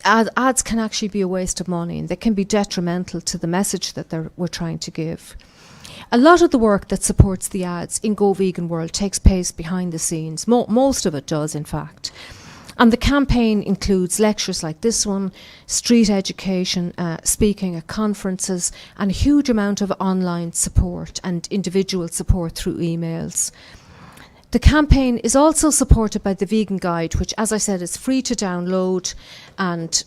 ads can actually be a waste of money, and they can be detrimental to the message that we're trying to give. A lot of the work that supports the ads in Go Vegan World takes place behind the scenes. Most of it does, in fact. And the campaign includes lectures like this one, street education, speaking at conferences, and a huge amount of online support and individual support through emails. The campaign is also supported by the Vegan Guide, which, as I said, is free to download and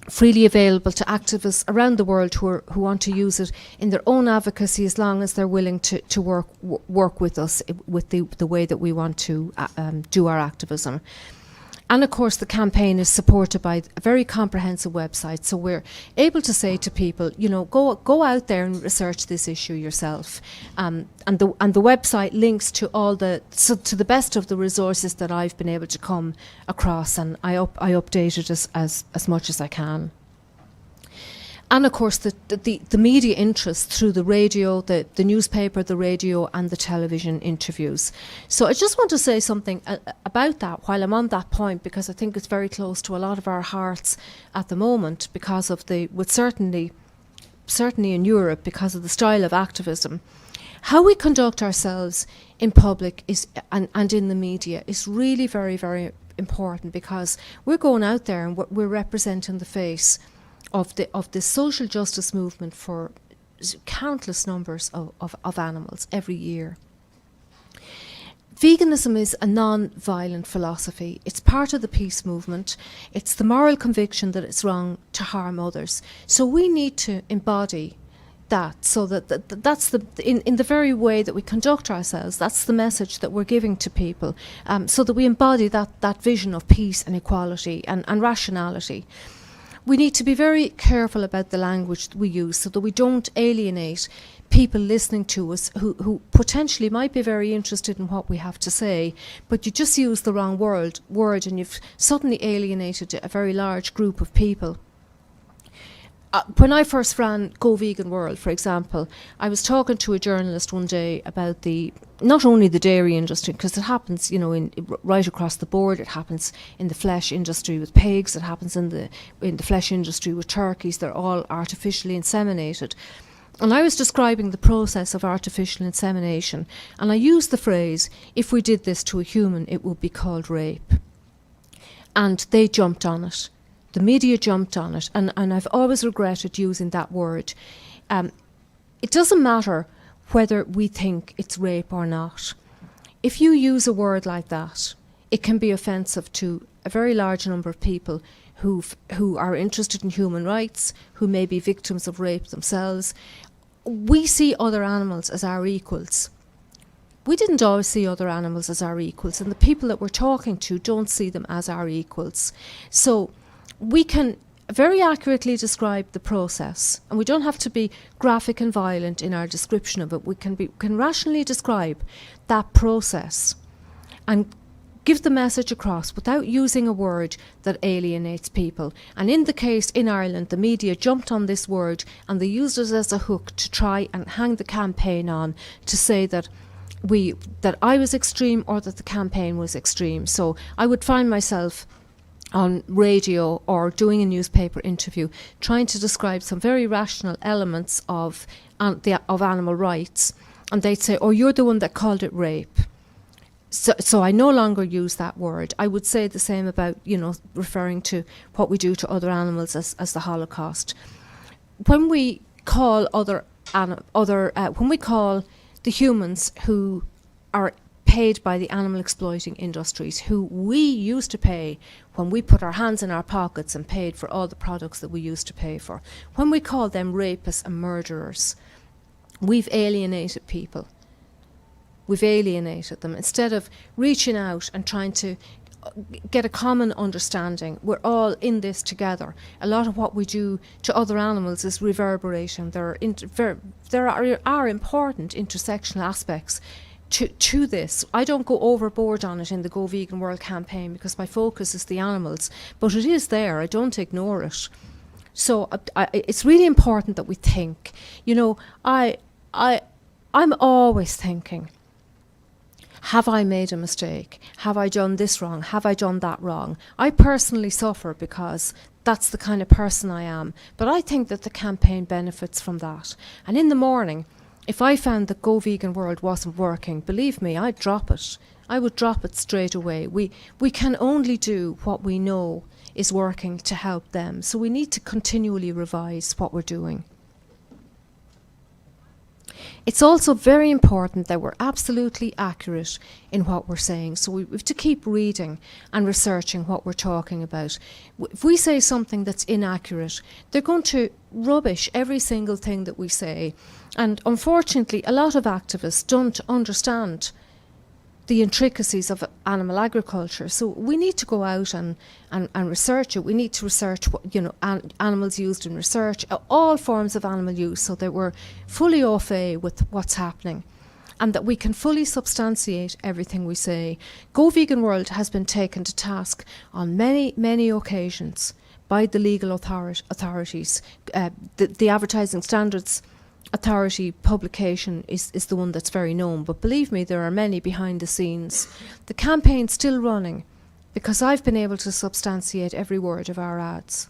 freely available to activists around the world who want to use it in their own advocacy, as long as they're willing to work with us with the way that we want to do our activism. And of course, the campaign is supported by a very comprehensive website, so we're able to say to people, go out there and research this issue yourself. And the website links to to the best of the resources that I've been able to come across, and I update it as much as I can. And of course, the media interest through the radio, the newspaper, the radio, and the television interviews. So I just want to say something about that while I'm on that point, because I think it's very close to a lot of our hearts at the moment, because of certainly in Europe, because of the style of activism. How we conduct ourselves in public and in the media is really very, very important, because we're going out there and we're representing the face of the social justice movement for countless numbers of animals every year. Veganism is a non-violent philosophy. It's part of the peace movement. It's the moral conviction that it's wrong to harm others. So we need to embody that, so that's in the very way that we conduct ourselves, that's the message that we're giving to people, so that we embody that vision of peace and equality and rationality. We need to be very careful about the language that we use, so that we don't alienate people listening to us who potentially might be very interested in what we have to say, but you just use the wrong word and you've suddenly alienated a very large group of people. when I first ran Go Vegan World, for example, I was talking to a journalist one day about not only the dairy industry, because it happens, right across the board. It happens in the flesh industry with pigs. It happens in the flesh industry with turkeys. They're all artificially inseminated. And I was describing the process of artificial insemination, and I used the phrase, if we did this to a human, it would be called rape. And they jumped on it. The media jumped on it, and I've always regretted using that word. It doesn't matter whether we think it's rape or not. If you use a word like that, it can be offensive to a very large number of people who are interested in human rights, who may be victims of rape themselves. We see other animals as our equals. We didn't always see other animals as our equals, and the people that we're talking to don't see them as our equals. So we can very accurately describe the process, and we don't have to be graphic and violent in our description of it. We can rationally describe that process and give the message across without using a word that alienates people. And in the case in Ireland, the media jumped on this word and they used it as a hook to try and hang the campaign on, to say that I was extreme or that the campaign was extreme. So I would find myself on radio or doing a newspaper interview trying to describe some very rational elements of animal rights, and they'd say, oh, you're the one that called it rape. So I no longer use that word. I would say the same about, referring to what we do to other animals as the Holocaust. When we call when we call the humans who are paid by the animal exploiting industries, who we used to pay when we put our hands in our pockets and paid for all the products that we used to pay for, when we call them rapists and murderers, we've alienated people. We've alienated them. Instead of reaching out and trying to get a common understanding, we're all in this together. A lot of what we do to other animals is reverberation. There are important intersectional aspects to this. I don't go overboard on it in the Go Vegan World campaign because my focus is the animals, but it is there. I don't ignore it. So it's really important that we think. I'm always thinking, have I made a mistake? Have I done this wrong? Have I done that wrong? I personally suffer because that's the kind of person I am. But I think that the campaign benefits from that. And in the morning, if I found that Go Vegan World wasn't working, believe me, I'd drop it. I would drop it straight away. We can only do what we know is working to help them. So we need to continually revise what we're doing. It's also very important that we're absolutely accurate in what we're saying. So we have to keep reading and researching what we're talking about. If we say something that's inaccurate, they're going to rubbish every single thing that we say. And unfortunately, a lot of activists don't understand the intricacies of animal agriculture. So we need to go out and research it. We need to research animals used in research, all forms of animal use, so that we're fully au fait with what's happening and that we can fully substantiate everything we say. Go Vegan World has been taken to task on many, many occasions by the legal authorities. The Advertising Standards Authority publication is the one that's very known, but believe me, there are many behind the scenes. The campaign's still running because I've been able to substantiate every word of our ads.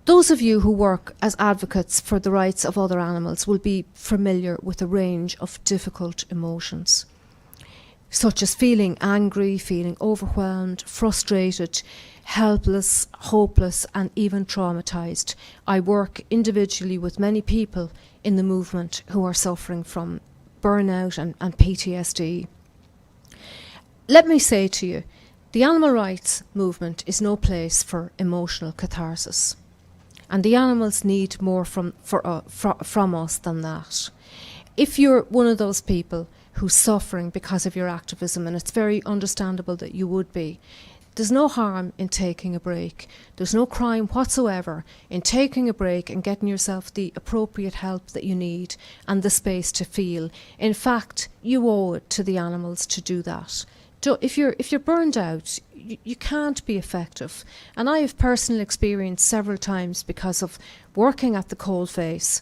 Those of you who work as advocates for the rights of other animals will be familiar with a range of difficult emotions, such as feeling angry, feeling overwhelmed, frustrated, helpless, hopeless, and even traumatized. I work individually with many people in the movement who are suffering from burnout and PTSD. Let me say to you, the animal rights movement is no place for emotional catharsis, and the animals need more from us than that. If you're one of those people who's suffering because of your activism, and it's very understandable that you would be, there's no harm in taking a break. There's no crime whatsoever in taking a break and getting yourself the appropriate help that you need and the space to feel. In fact, you owe it to the animals to do that. if you're burned out, you can't be effective. And I have personal experience several times because of working at the coalface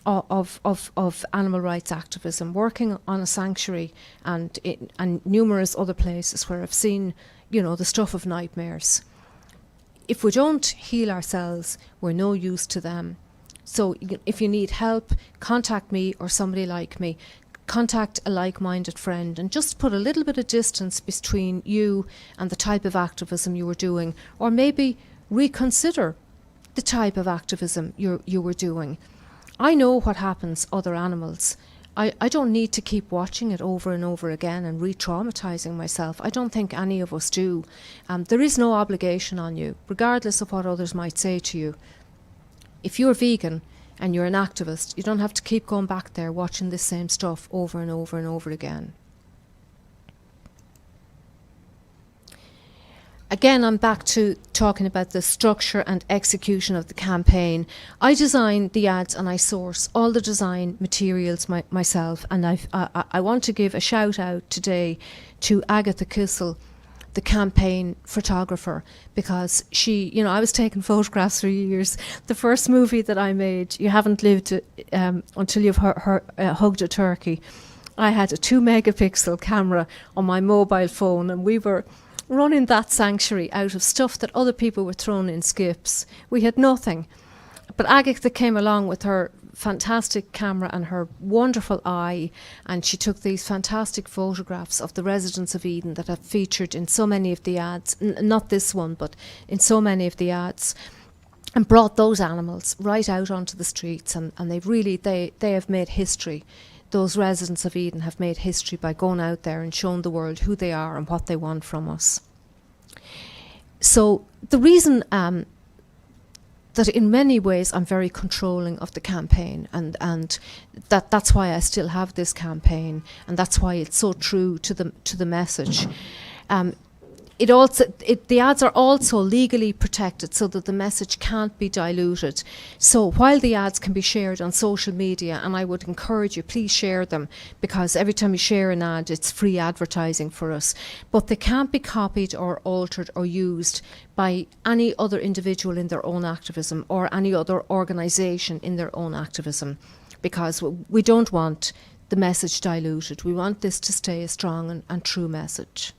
of animal rights activism, working on a sanctuary and numerous other places where I've seen, the stuff of nightmares. If we don't heal ourselves, we're no use to them. So if you need help, contact me or somebody like me. Contact a like-minded friend and just put a little bit of distance between you and the type of activism you were doing, or maybe reconsider the type of activism you were doing. I know what happens other animals. I don't need to keep watching it over and over again and re-traumatizing myself. I don't think any of us do. There is no obligation on you, regardless of what others might say to you. If you're vegan and you're an activist, you don't have to keep going back there watching this same stuff over and over and over again. Again, I'm back to talking about the structure and execution of the campaign. I design the ads and I source all the design materials myself, and I want to give a shout out today to Agatha Kissel, the campaign photographer, because she, I was taking photographs for years. The first movie that I made, You Haven't Lived Until You've Hugged a Turkey. I had a 2 megapixel camera on my mobile phone, and we were running that sanctuary out of stuff that other people were throwing in skips. We had nothing. But Agatha came along with her fantastic camera and her wonderful eye, and she took these fantastic photographs of the residents of Eden that have featured in so many of the ads, not this one, but in so many of the ads, and brought those animals right out onto the streets, and they have made history. Those residents of Eden have made history by going out there and showing the world who they are and what they want from us. So the reason that in many ways I'm very controlling of the campaign, and that's why I still have this campaign, and that's why it's so true to the message. The ads are also legally protected so that the message can't be diluted. So while the ads can be shared on social media, and I would encourage you, please share them, because every time you share an ad, it's free advertising for us. But they can't be copied or altered or used by any other individual in their own activism or any other organisation in their own activism, because we don't want the message diluted. We want this to stay a strong and true message.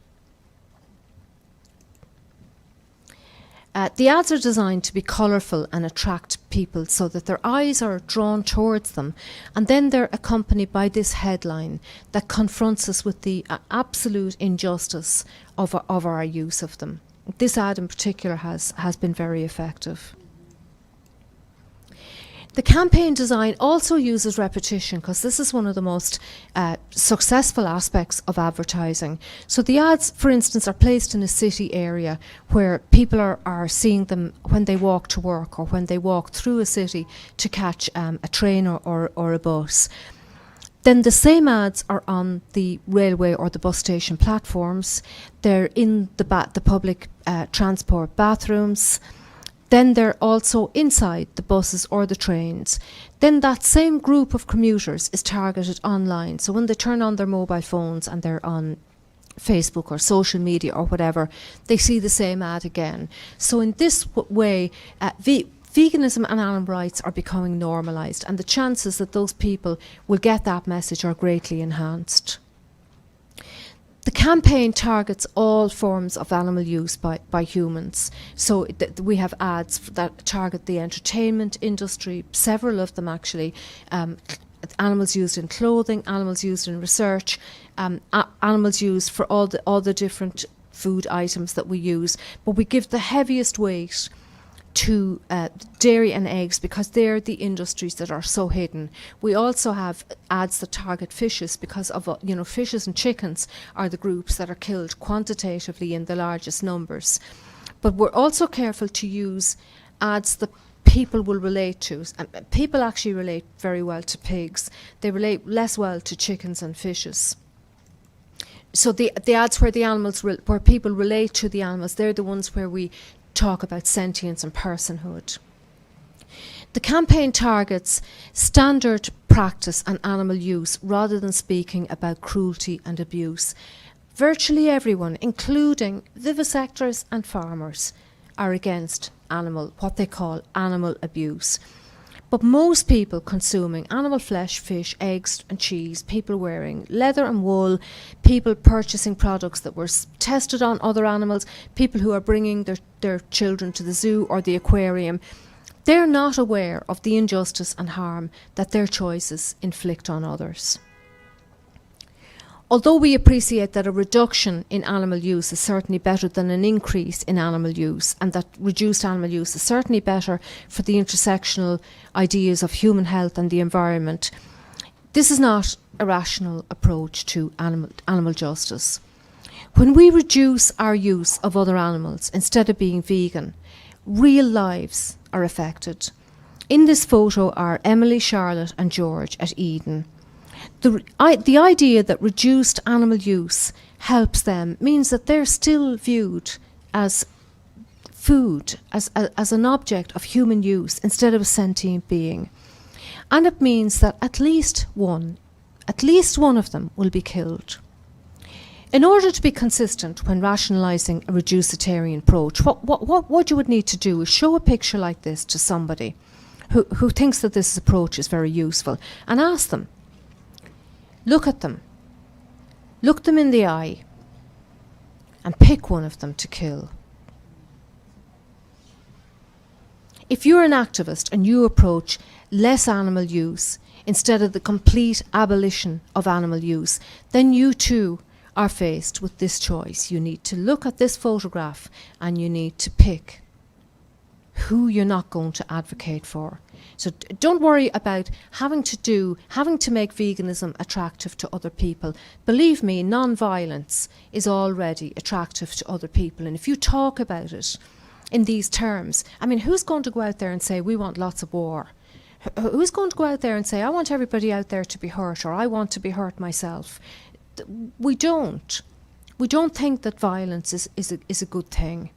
The ads are designed to be colourful and attract people so that their eyes are drawn towards them, and then they're accompanied by this headline that confronts us with the absolute injustice of our use of them. This ad in particular has been very effective. The campaign design also uses repetition, because this is one of the most successful aspects of advertising. So the ads, for instance, are placed in a city area where people are seeing them when they walk to work or when they walk through a city to catch a train or a bus. Then the same ads are on the railway or the bus station platforms. They're in the public transport bathrooms. Then they're also inside the buses or the trains. Then that same group of commuters is targeted online. So when they turn on their mobile phones and they're on Facebook or social media or whatever, they see the same ad again. So in this way, veganism and animal rights are becoming normalised, and the chances that those people will get that message are greatly enhanced. The campaign targets all forms of animal use by humans. So we have ads that target the entertainment industry, several of them actually, animals used in clothing, animals used in research, animals used for all the different food items that we use. But we give the heaviest weight to dairy and eggs, because they're the industries that are so hidden. We also have ads that target fishes, because of fishes and chickens are the groups that are killed quantitatively in the largest numbers. But we're also careful to use ads that people will relate to. People actually relate very well to pigs. They relate less well to chickens and fishes. So the ads where where people relate to the animals, they're the ones where we talk about sentience and personhood. The campaign targets standard practice and animal use rather than speaking about cruelty and abuse. virtually everyone, including vivisectors and farmers, are against what they call animal abuse. But most people consuming animal flesh, fish, eggs and cheese, people wearing leather and wool, people purchasing products that were tested on other animals, people who are bringing their children to the zoo or the aquarium, they're not aware of the injustice and harm that their choices inflict on others. Although we appreciate that a reduction in animal use is certainly better than an increase in animal use, and that reduced animal use is certainly better for the intersectional ideas of human health and the environment, this is not a rational approach to animal justice. When we reduce our use of other animals instead of being vegan, real lives are affected. In this photo are Emily, Charlotte and George at Eden. The idea that reduced animal use helps them means that they're still viewed as food, as an object of human use instead of a sentient being. And it means that at least one of them will be killed. In order to be consistent when rationalising a reducitarian approach, what you would need to do is show a picture like this to somebody who thinks that this approach is very useful and ask them, look at them, look them in the eye and pick one of them to kill. If you're an activist and you approach less animal use instead of the complete abolition of animal use, then you too are faced with this choice. You need to look at this photograph and you need to pick who you're not going to advocate for. So don't worry about having to make veganism attractive to other people. Believe me, non-violence is already attractive to other people. And if you talk about it in these terms, I mean, who's going to go out there and say, we want lots of war? Who's going to go out there and say, I want everybody out there to be hurt, or I want to be hurt myself? We don't. We don't think that violence is a good thing.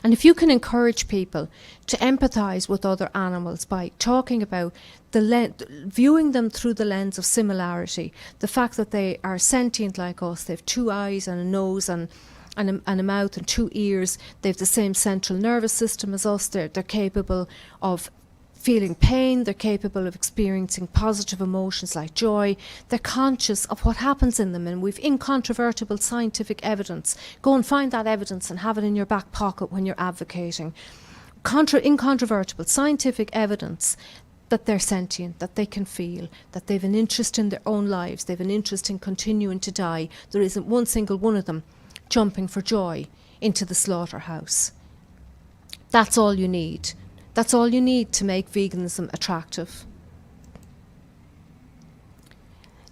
And if you can encourage people to empathise with other animals by talking about viewing them through the lens of similarity, the fact that they are sentient like us, they have 2 eyes and a nose and a mouth and 2 ears, they have the same central nervous system as us, they're capable of feeling pain, they're capable of experiencing positive emotions like joy, they're conscious of what happens in them, and we've incontrovertible scientific evidence. Go and find that evidence and have it in your back pocket when you're advocating. Incontrovertible scientific evidence that they're sentient, that they can feel, that they've an interest in their own lives, they've an interest in continuing to die. There isn't one single one of them jumping for joy into the slaughterhouse. That's all you need. That's all you need to make veganism attractive.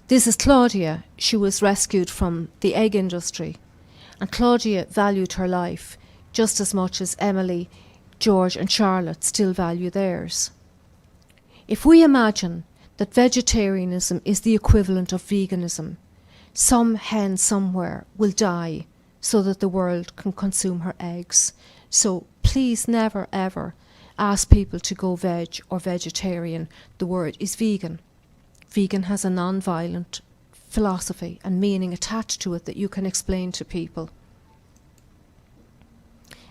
This is Claudia. She was rescued from the egg industry. And Claudia valued her life just as much as Emily, George and Charlotte still value theirs. If we imagine that vegetarianism is the equivalent of veganism, some hen somewhere will die so that the world can consume her eggs. So please never ever ask people to go veg or vegetarian. The word is vegan. Vegan has a non-violent philosophy and meaning attached to it that you can explain to people.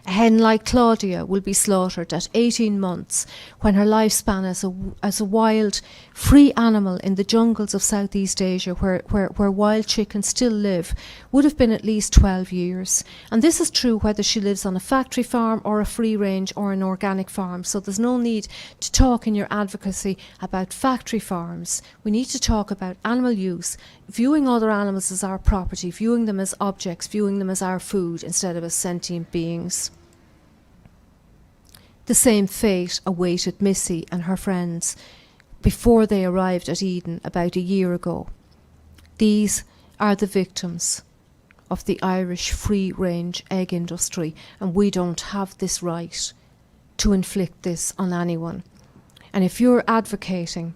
A hen like Claudia will be slaughtered at 18 months when her lifespan as a wild, free animal in the jungles of Southeast Asia where wild chickens still live would have been at least 12 years. And this is true whether she lives on a factory farm or a free range or an organic farm. So there's no need to talk in your advocacy about factory farms. We need to talk about animal use, viewing other animals as our property, viewing them as objects, viewing them as our food instead of as sentient beings. The same fate awaited Missy and her friends before they arrived at Eden about a year ago. These are the victims of the Irish free-range egg industry, and we don't have this right to inflict this on anyone. And if you're advocating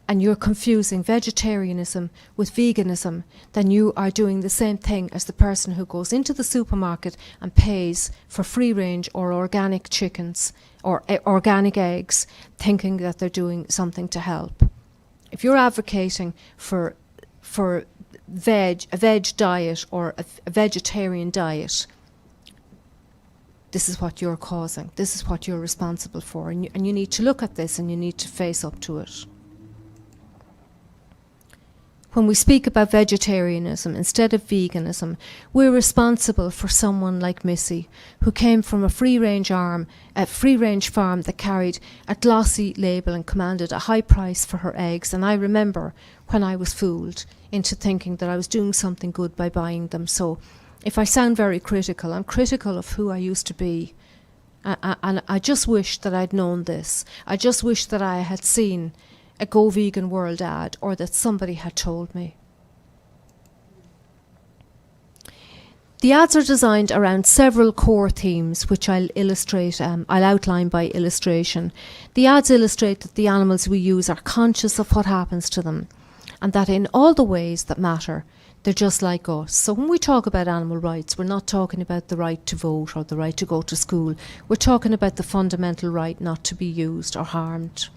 and you're confusing vegetarianism with veganism, then you are doing the same thing as the person who goes into the supermarket and pays for free-range or organic chickens or organic eggs, thinking that they're doing something to help. If you're advocating for veg diet or a vegetarian diet, this is what you're causing. This is what you're responsible for. And you need to look at this and you need to face up to it. When we speak about vegetarianism instead of veganism, we're responsible for someone like Missy, who came from a free-range farm that carried a glossy label and commanded a high price for her eggs. And I remember when I was fooled into thinking that I was doing something good by buying them. So if I sound very critical, I'm critical of who I used to be. And I just wish that I'd known this. I just wish that I had seen a Go Vegan World ad, or that somebody had told me. The ads are designed around several core themes, which I'll outline by illustration. The ads illustrate that the animals we use are conscious of what happens to them, and that in all the ways that matter, they're just like us. So when we talk about animal rights, we're not talking about the right to vote or the right to go to school. We're talking about the fundamental right not to be used or harmed.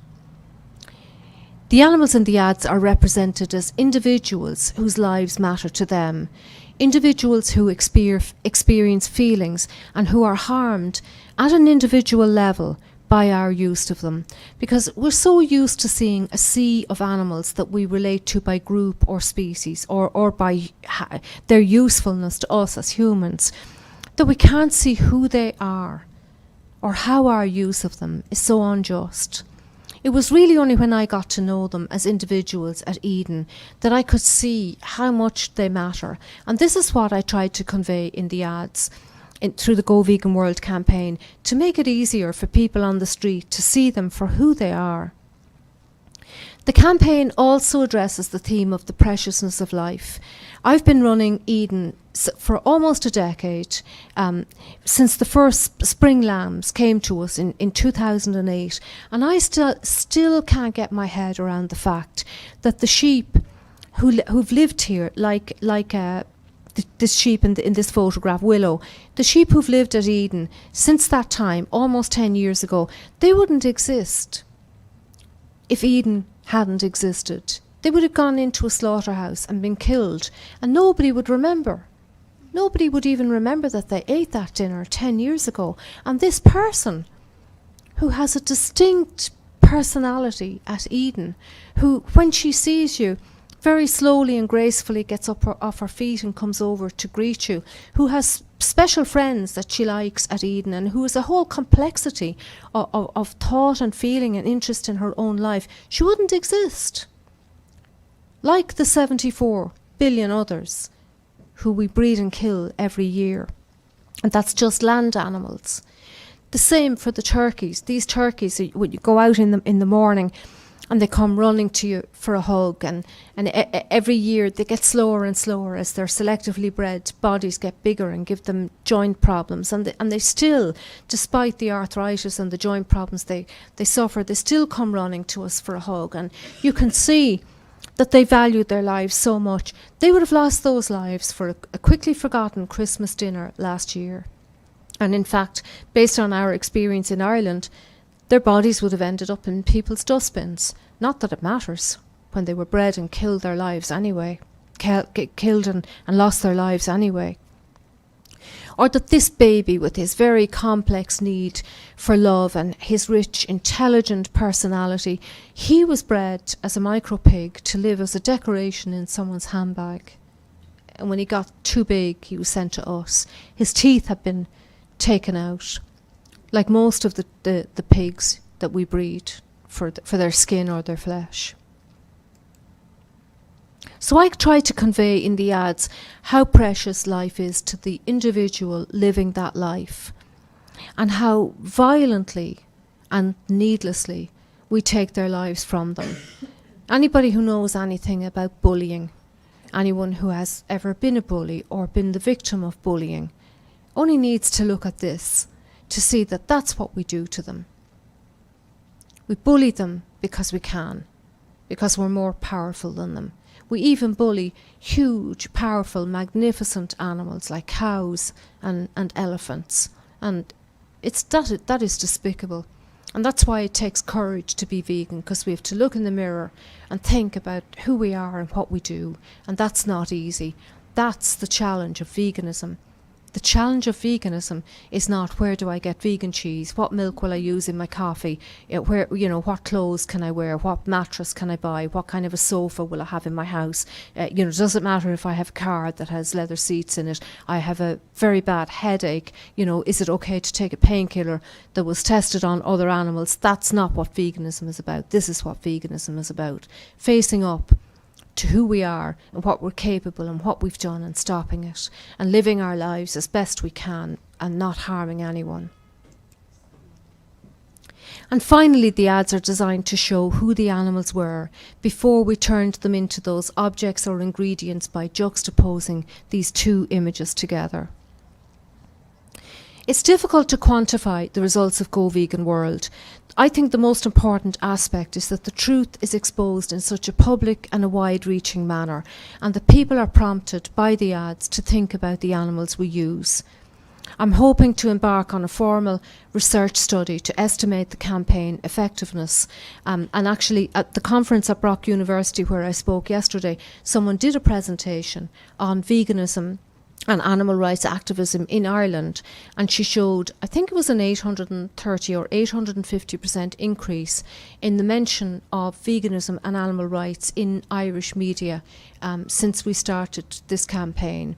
The animals in the ads are represented as individuals whose lives matter to them, individuals who experience feelings and who are harmed at an individual level by our use of them, because we're so used to seeing a sea of animals that we relate to by group or species or by their usefulness to us as humans, that we can't see who they are or how our use of them is so unjust. It was really only when I got to know them as individuals at Eden that I could see how much they matter. And this is what I tried to convey in the ads through the Go Vegan World campaign, to make it easier for people on the street to see them for who they are. The campaign also addresses the theme of the preciousness of life. I've been running Eden for almost a decade, since the first spring lambs came to us in 2008, and I still can't get my head around the fact that the sheep who've lived here, like this sheep in this photograph, Willow, the sheep who've lived at Eden since that time, almost 10 years ago, they wouldn't exist if Eden hadn't existed. They would have gone into a slaughterhouse and been killed, and nobody would remember. Nobody would even remember that they ate that dinner 10 years ago. And this person, who has a distinct personality at Eden, who, when she sees you, very slowly and gracefully gets up off her feet and comes over to greet you, who has special friends that she likes at Eden, and who has a whole complexity of thought and feeling and interest in her own life, she wouldn't exist. Like the 74 billion others who we breed and kill every year. And that's just land animals. The same for the turkeys. These turkeys, when you go out in the morning and they come running to you for a hug, and every year they get slower and slower as their selectively bred bodies get bigger and give them joint problems, and they still, despite the arthritis and the joint problems they suffer, they still come running to us for a hug. And you can see that they valued their lives so much. They would have lost those lives for a quickly forgotten Christmas dinner last year. And in fact, based on our experience in Ireland, their bodies would have ended up in people's dustbins. Not that it matters, when they were bred and killed their lives anyway, killed and lost their lives anyway. Or that this baby, with his very complex need for love and his rich, intelligent personality, he was bred as a micro pig to live as a decoration in someone's handbag. And when he got too big, he was sent to us. His teeth had been taken out, like most of the pigs that we breed for their skin or their flesh. So I try to convey in the ads how precious life is to the individual living that life, and how violently and needlessly we take their lives from them. Anybody who knows anything about bullying, anyone who has ever been a bully or been the victim of bullying, only needs to look at this to see that that's what we do to them. We bully them because we can, because we're more powerful than them. We even bully huge, powerful, magnificent animals like cows and elephants. And that is despicable. And that's why it takes courage to be vegan, because we have to look in the mirror and think about who we are and what we do. And that's not easy. That's the challenge of veganism. The challenge of veganism is not where do I get vegan cheese, what milk will I use in my coffee, where, what clothes can I wear, what mattress can I buy, what kind of a sofa will I have in my house. Does it matter if I have a car that has leather seats in it, I have a very bad headache, is it okay to take a painkiller that was tested on other animals? That's not what veganism is about. This is what veganism is about. Facing up to who we are and what we're capable and what we've done, and stopping it and living our lives as best we can and not harming anyone. And finally, the ads are designed to show who the animals were before we turned them into those objects or ingredients by juxtaposing these two images together. It's difficult to quantify the results of Go Vegan World. I think the most important aspect is that the truth is exposed in such a public and a wide-reaching manner, and that people are prompted by the ads to think about the animals we use. I'm hoping to embark on a formal research study to estimate the campaign effectiveness. And actually, at the conference at Brock University where I spoke yesterday, someone did a presentation on veganism and animal rights activism in Ireland, and she showed, I think it was an 830 or 850% increase in the mention of veganism and animal rights in Irish media since we started this campaign.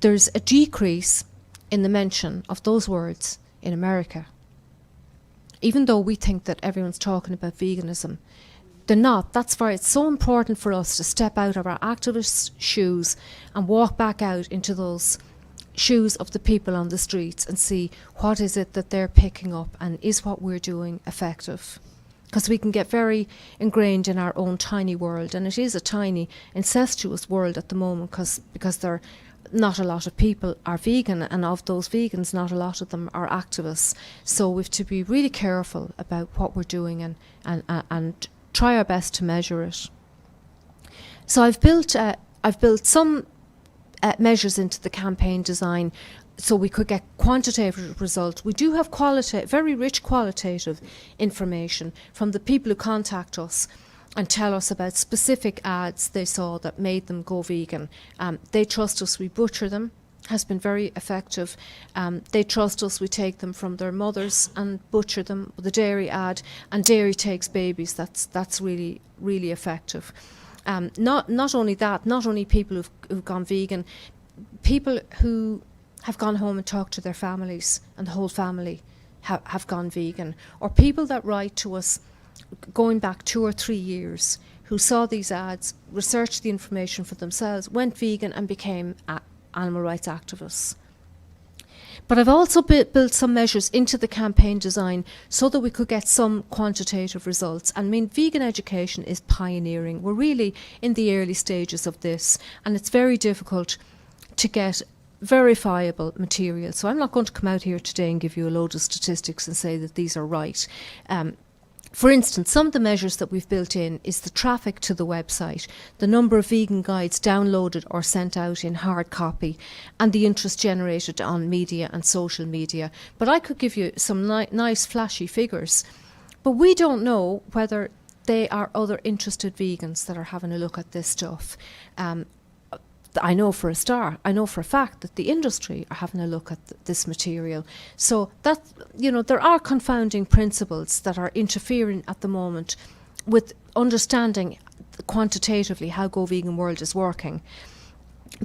There's a decrease in the mention of those words in America. Even though we think that everyone's talking about veganism, they're not. That's why it's so important for us to step out of our activist shoes and walk back out into those shoes of the people on the streets and see what is it that they're picking up, and is what we're doing effective. Because we can get very ingrained in our own tiny world, and it is a tiny, incestuous world at the moment, because there not a lot of people are vegan, and of those vegans, not a lot of them are activists. So we have to be really careful about what we're doing and try our best to measure it. So I've built some measures into the campaign design so we could get quantitative results. We do have very rich qualitative information from the people who contact us and tell us about specific ads they saw that made them go vegan. They trust us, we butcher them, has been very effective. They trust us, we take them from their mothers and butcher them with a dairy ad, and dairy takes babies. That's really, really effective. Not only that, not only people who've gone vegan, people who have gone home and talked to their families and the whole family have gone vegan, or people that write to us going back 2 or 3 years who saw these ads, researched the information for themselves, went vegan and became animal rights activists. But I've also built some measures into the campaign design so that we could get some quantitative results. I mean, vegan education is pioneering. We're really in the early stages of this, and it's very difficult to get verifiable material. So I'm not going to come out here today and give you a load of statistics and say that these are right. For instance, some of the measures that we've built in is the traffic to the website, the number of vegan guides downloaded or sent out in hard copy, and the interest generated on media and social media. But I could give you some nice flashy figures, but we don't know whether they are other interested vegans that are having a look at this stuff. I know for a fact that the industry are having a look at this material. So that, there are confounding principles that are interfering at the moment with understanding quantitatively how Go Vegan World is working.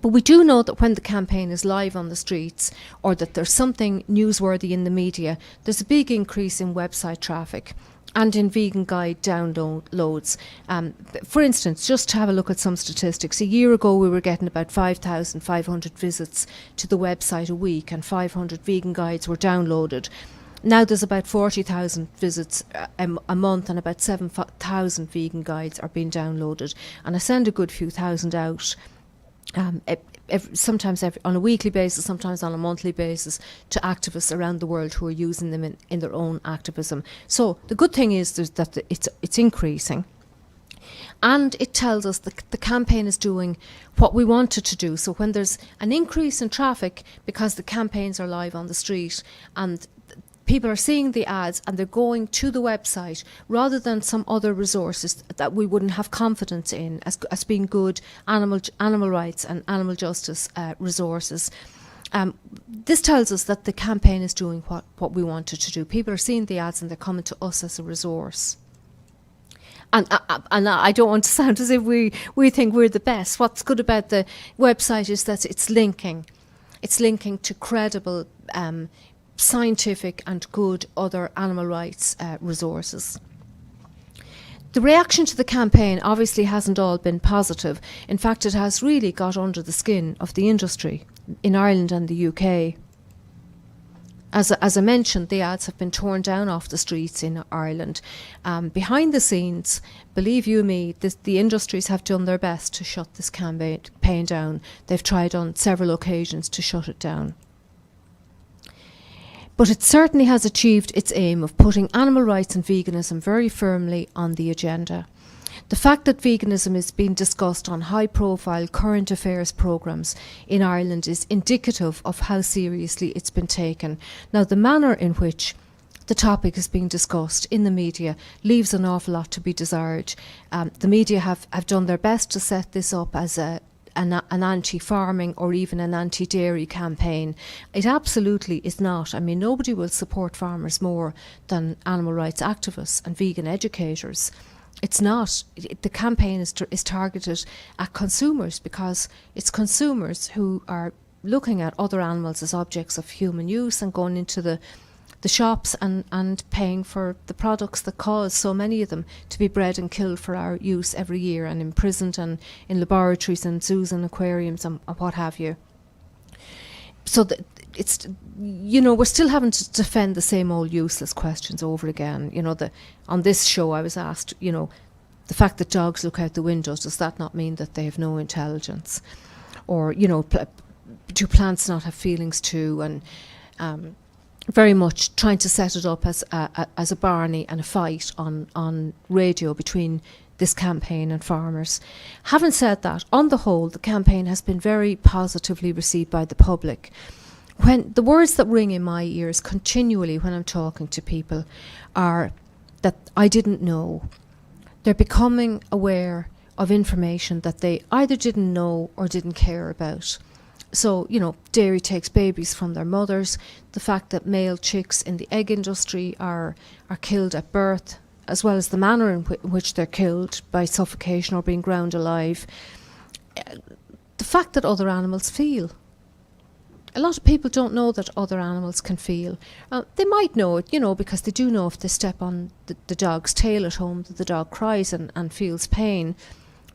But we do know that when the campaign is live on the streets, or that there's something newsworthy in the media, there's a big increase in website traffic and in vegan guide downloads. For instance, just to have a look at some statistics, a year ago we were getting about 5,500 visits to the website a week, and 500 vegan guides were downloaded. Now there's about 40,000 visits a month, and about 7,000 vegan guides are being downloaded. And I send a good few thousand out, sometimes on a weekly basis, sometimes on a monthly basis, to activists around the world who are using them in their own activism. So the good thing is that it's increasing, and it tells us that the campaign is doing what we want it to do. So when there's an increase in traffic because the campaigns are live on the street, and people are seeing the ads and they're going to the website rather than some other resources that we wouldn't have confidence in as being good animal rights and animal justice resources. This tells us that the campaign is doing what we wanted to do. People are seeing the ads and they're coming to us as a resource. And I don't want to sound as if we think we're the best. What's good about the website is that it's linking. It's linking to credible, scientific and good other animal rights resources. The reaction to the campaign obviously hasn't all been positive. In fact, it has really got under the skin of the industry in Ireland and the UK. As I mentioned, the ads have been torn down off the streets in Ireland. Behind the scenes, believe you me, the industries have done their best to shut this campaign down. They've tried on several occasions to shut it down. But it certainly has achieved its aim of putting animal rights and veganism very firmly on the agenda. The fact that veganism is being discussed on high-profile current affairs programmes in Ireland is indicative of how seriously it's been taken. Now, the manner in which the topic is being discussed in the media leaves an awful lot to be desired. The media have done their best to set this up as an anti-farming or even an anti-dairy campaign. It absolutely is not. I mean, nobody will support farmers more than animal rights activists and vegan educators. It's not. The campaign is targeted at consumers because it's consumers who are looking at other animals as objects of human use and going into the shops and paying for the products that cause so many of them to be bred and killed for our use every year and imprisoned and in laboratories and zoos and aquariums and what have you. So it's, we're still having to defend the same old useless questions over again. On this show I was asked, the fact that dogs look out the windows, does that not mean that they have no intelligence? Or, do plants not have feelings too? And very much trying to set it up as a Barney and a fight on radio between this campaign and farmers. Having said that, on the whole, the campaign has been very positively received by the public. When the words that ring in my ears continually when I'm talking to people are that I didn't know. They're becoming aware of information that they either didn't know or didn't care about. So, dairy takes babies from their mothers, the fact that male chicks in the egg industry are killed at birth, as well as the manner in which they're killed by suffocation or being ground alive. The fact that other animals feel. A lot of people don't know that other animals can feel. They might know it, because they do know if they step on the dog's tail at home that the dog cries and feels pain.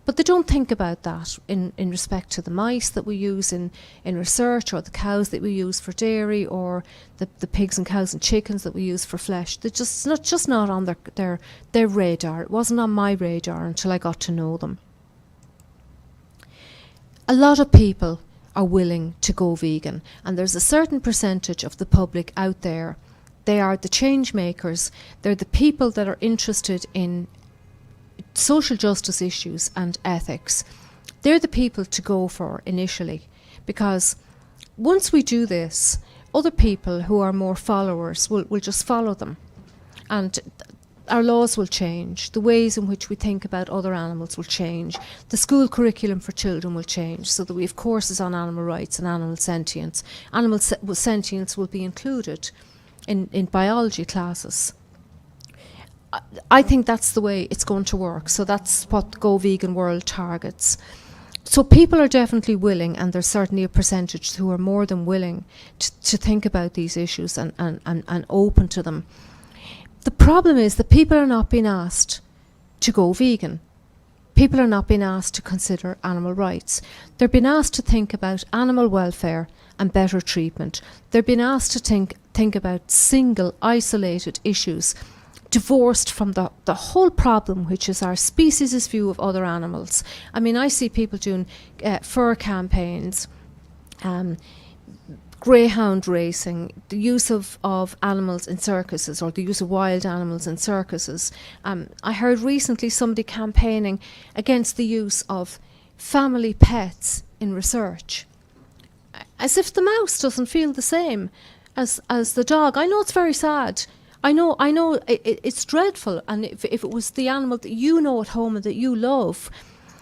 But they don't think about that in respect to the mice that we use in research, or the cows that we use for dairy, or the pigs and cows and chickens that we use for flesh. They're just not on their radar. It wasn't on my radar until I got to know them. A lot of people are willing to go vegan, and there's a certain percentage of the public out there. They are the change makers. They're the people that are interested in social justice issues and ethics. They're the people to go for initially, because once we do this, other people who are more followers will just follow them, and our laws will change. The ways in which we think about other animals will change. The school curriculum for children will change, so that we have courses on animal rights and animal sentience. Animal sentience will be included in biology classes. I think that's the way it's going to work. So that's what the Go Vegan World targets. So people are definitely willing, and there's certainly a percentage who are more than willing to think about these issues and open to them. The problem is that people are not being asked to go vegan. People are not being asked to consider animal rights. They're being asked to think about animal welfare and better treatment. They're being asked to think about single, isolated issues, divorced from the whole problem, which is our species' view of other animals. I mean, I see people doing fur campaigns, greyhound racing, the use of animals in circuses, or the use of wild animals in circuses. I heard recently somebody campaigning against the use of family pets in research, as if the mouse doesn't feel the same. as the dog. I know it's very sad. I know it's dreadful. And if it was the animal that you know at home and that you love,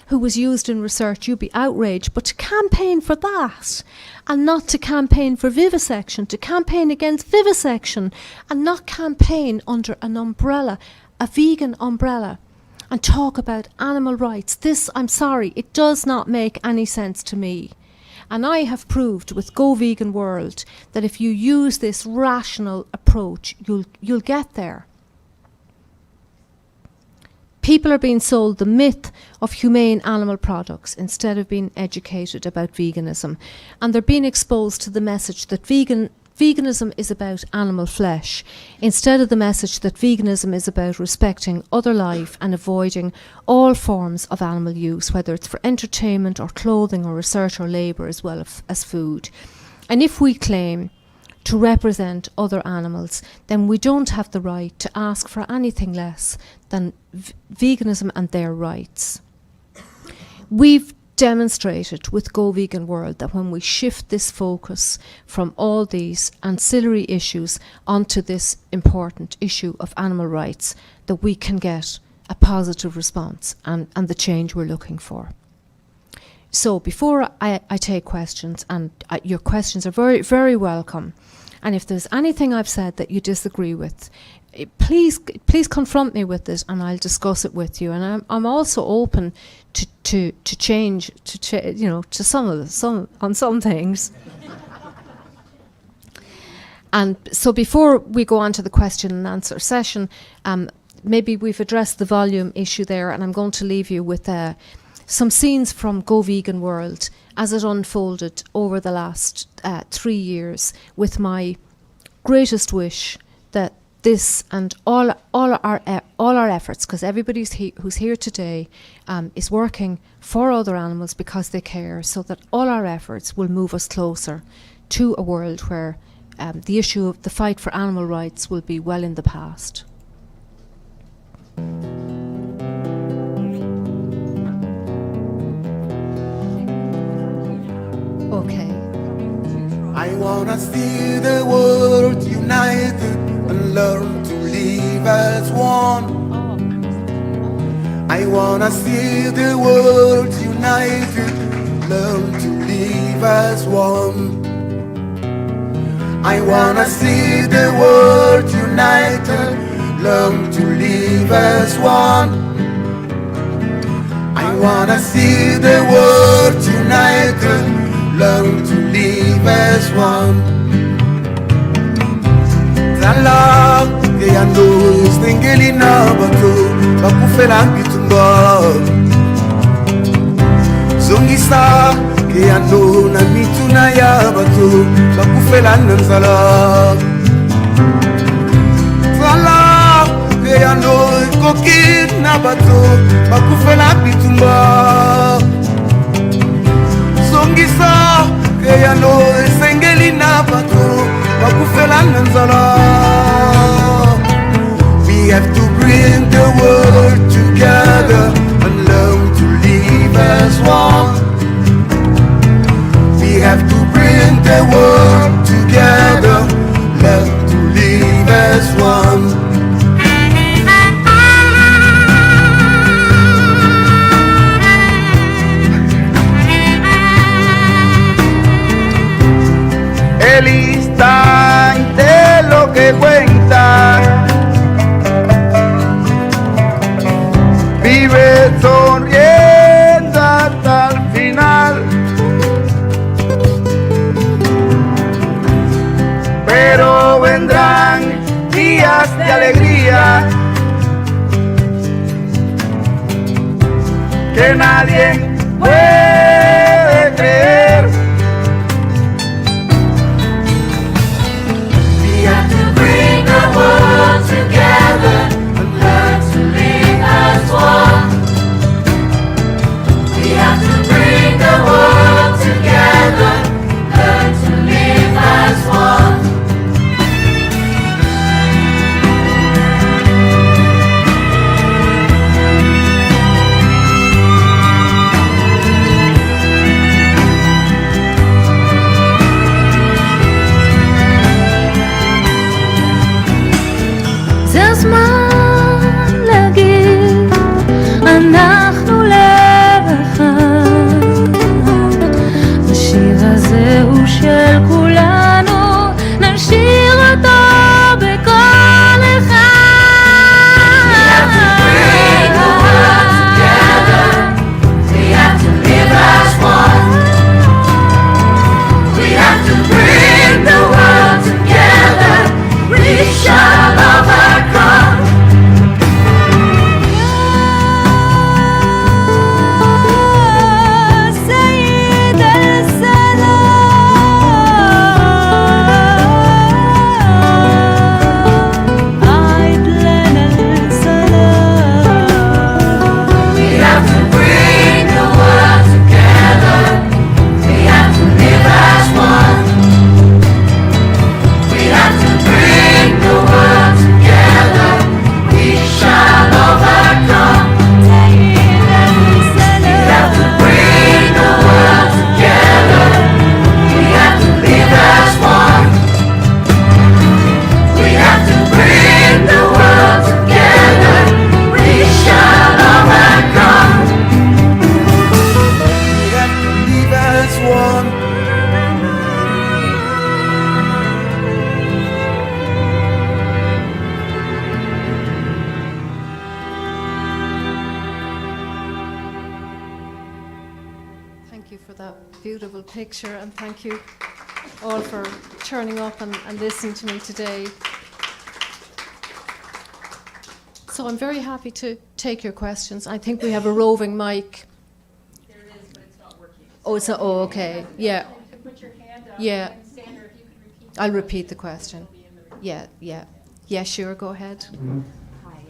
who was used in research, you'd be outraged. But to campaign for that, and not to campaign for vivisection, to campaign against vivisection, and not campaign under an umbrella, a vegan umbrella, and talk about animal rights, this, I'm sorry, it does not make any sense to me. And I have proved with Go Vegan World that if you use this rational approach, you'll get there. People are being sold the myth of humane animal products instead of being educated about veganism. And they're being exposed to the message that veganism is about animal flesh, instead of the message that veganism is about respecting other life and avoiding all forms of animal use, whether it's for entertainment or clothing or research or labour as well as food. And if we claim to represent other animals, then we don't have the right to ask for anything less than veganism and their rights. We've demonstrated with Go Vegan World that when we shift this focus from all these ancillary issues onto this important issue of animal rights, that we can get a positive response and the change we're looking for. So before I take questions, and your questions are very, very welcome, and if there's anything I've said that you disagree with, please confront me with it, and I'll discuss it with you. And I'm also open to change, to some things. And so before we go on to the question and answer session, maybe we've addressed the volume issue there, and I'm going to leave you with some scenes from Go Vegan World as it unfolded over the last 3 years, with my greatest wish that this and all our efforts, because everybody who's here today is working for other animals because they care, so that all our efforts will move us closer to a world where the issue of the fight for animal rights will be well in the past. Okay. I wanna see the world united and learn to live as one. I wanna see the world united, learn to live as one. I wanna see the world united, learn to live as one. I wanna see the world united, learn to live as one. Zala ke yando stengeli na bato bakufela bitumba. Zongisa ke yando na mituna ya bato bakufela nzala. Zala ke yando kokit na bato bakufela bitumba. Zongisa ke yando stengeli na bato bakufela nzala. We have to bring the world together and learn to live as one. We have to bring the world together, learn to live as one. El instante lo que cuenta, vive sonriendo hasta el final, pero vendrán días de alegría que nadie puede creer. World together and learn to live as one. We have to bring the world together, learn to live as one. beautiful picture, and thank you all for turning up and listening to me today. So I'm very happy to take your questions. I think we have a roving mic. There it is, but it's not working. Oh, it's a, oh, okay. Yeah. You can put your hand up. Yeah. And Sandra, if you could repeat. I'll repeat the question. Yeah, sure, go ahead. Hi,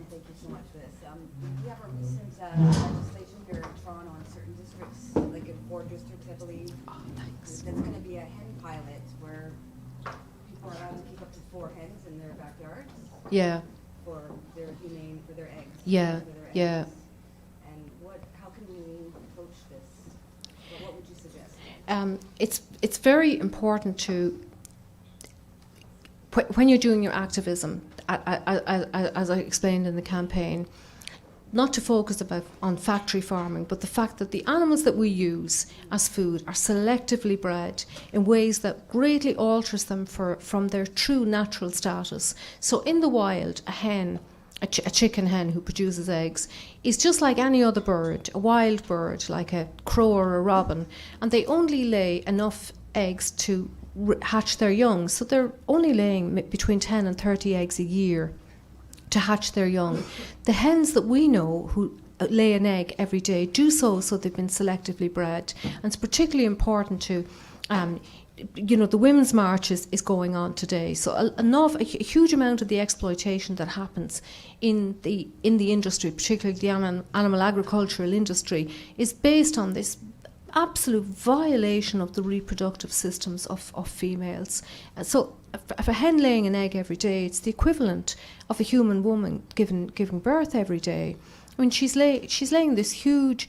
thank you so much for this. We have a recent legislation here in Toronto on certain districts, like in 4 districts, I believe. Oh, thanks. That's going to be a hen pilot where people are allowed to keep up to 4 hens in their backyards Yeah, for their eggs. Yeah, for their yeah. eggs. And how can we approach this? What would you suggest? it's very important to, when you're doing your activism, as I explained in the campaign, not to focus on factory farming, but the fact that the animals that we use as food are selectively bred in ways that greatly alters them from their true natural status. So in the wild, a hen, a chicken hen who produces eggs, is just like any other bird, a wild bird, like a crow or a robin, and they only lay enough eggs to hatch their young. So they're only laying between 10 and 30 eggs a year to hatch their young. The hens that we know who lay an egg every day do so they've been selectively bred. And it's particularly important to, the Women's March is going on today. So a huge amount of the exploitation that happens in the industry, particularly the animal agricultural industry, is based on this absolute violation of the reproductive systems of females. So if a hen laying an egg every day, it's the equivalent of a human woman giving birth every day. I mean, she's laying this huge,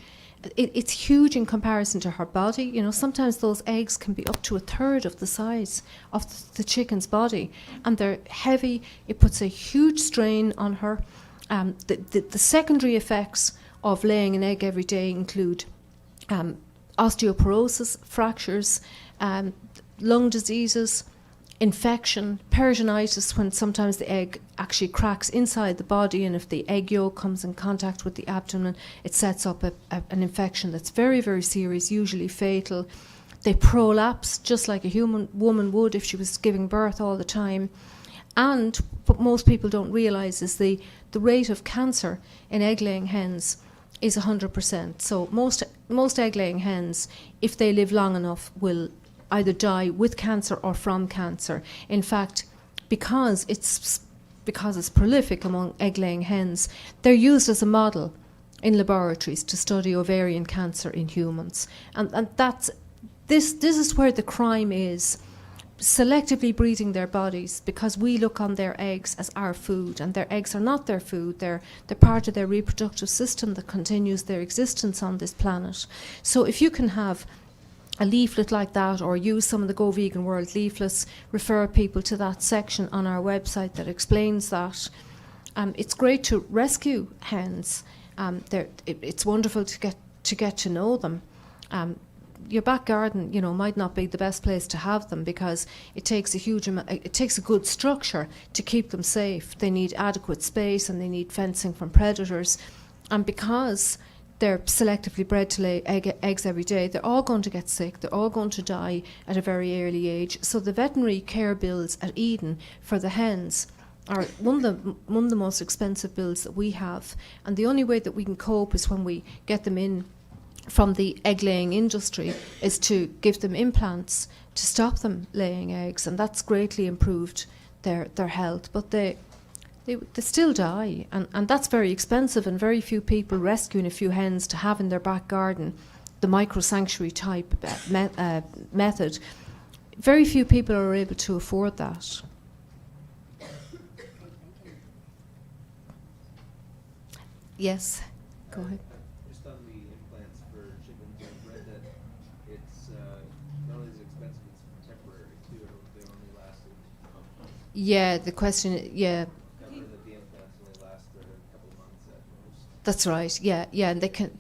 it's huge in comparison to her body. You know, sometimes those eggs can be up to a third of the size of the chicken's body, and they're heavy. It puts a huge strain on her. The secondary effects of laying an egg every day include osteoporosis, fractures, lung diseases, infection, peritonitis, when sometimes the egg actually cracks inside the body, and if the egg yolk comes in contact with the abdomen, it sets up an infection that's very, very serious, usually fatal. They prolapse just like a human woman would if she was giving birth all the time. And what most people don't realise is the rate of cancer in egg-laying hens is 100%. So most egg-laying hens, if they live long enough, will either die with cancer or from cancer. In fact, because it's prolific among egg-laying hens, they're used as a model in laboratories to study ovarian cancer in humans. And that's this is where the crime is. Selectively breeding their bodies because we look on their eggs as our food, and their eggs are not their food. They're part of their reproductive system that continues their existence on this planet. So if you can have a leaflet like that, or use some of the Go Vegan World leaflets, refer people to that section on our website that explains that. It's great to rescue hens. It's wonderful to get to know them. Your back garden, might not be the best place to have them because it takes a good structure to keep them safe. They need adequate space and they need fencing from predators. And because they're selectively bred to lay eggs every day, they're all going to get sick. They're all going to die at a very early age. So the veterinary care bills at Eden for the hens are one of the most expensive bills that we have. And the only way that we can cope is when we get them in from the egg-laying industry, is to give them implants to stop them laying eggs, and that's greatly improved their health. But they still die, and that's very expensive, and very few people rescuing a few hens to have in their back garden, the micro-sanctuary type method. Very few people are able to afford that. Yes, go ahead. Just on the implants for chickens, I've read that it's not only is it expensive, it's temporary too. They only last a month. Yeah, the question, yeah. I've heard that the implants only last a couple of months at most. That's right, yeah, and they can.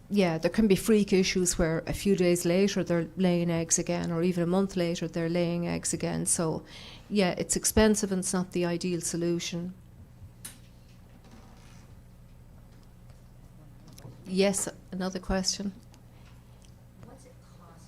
Yeah, there can be freak issues where a few days later they're laying eggs again, or even a month later they're laying eggs again. So, yeah, it's expensive and it's not the ideal solution. Yes, another question. What's it cost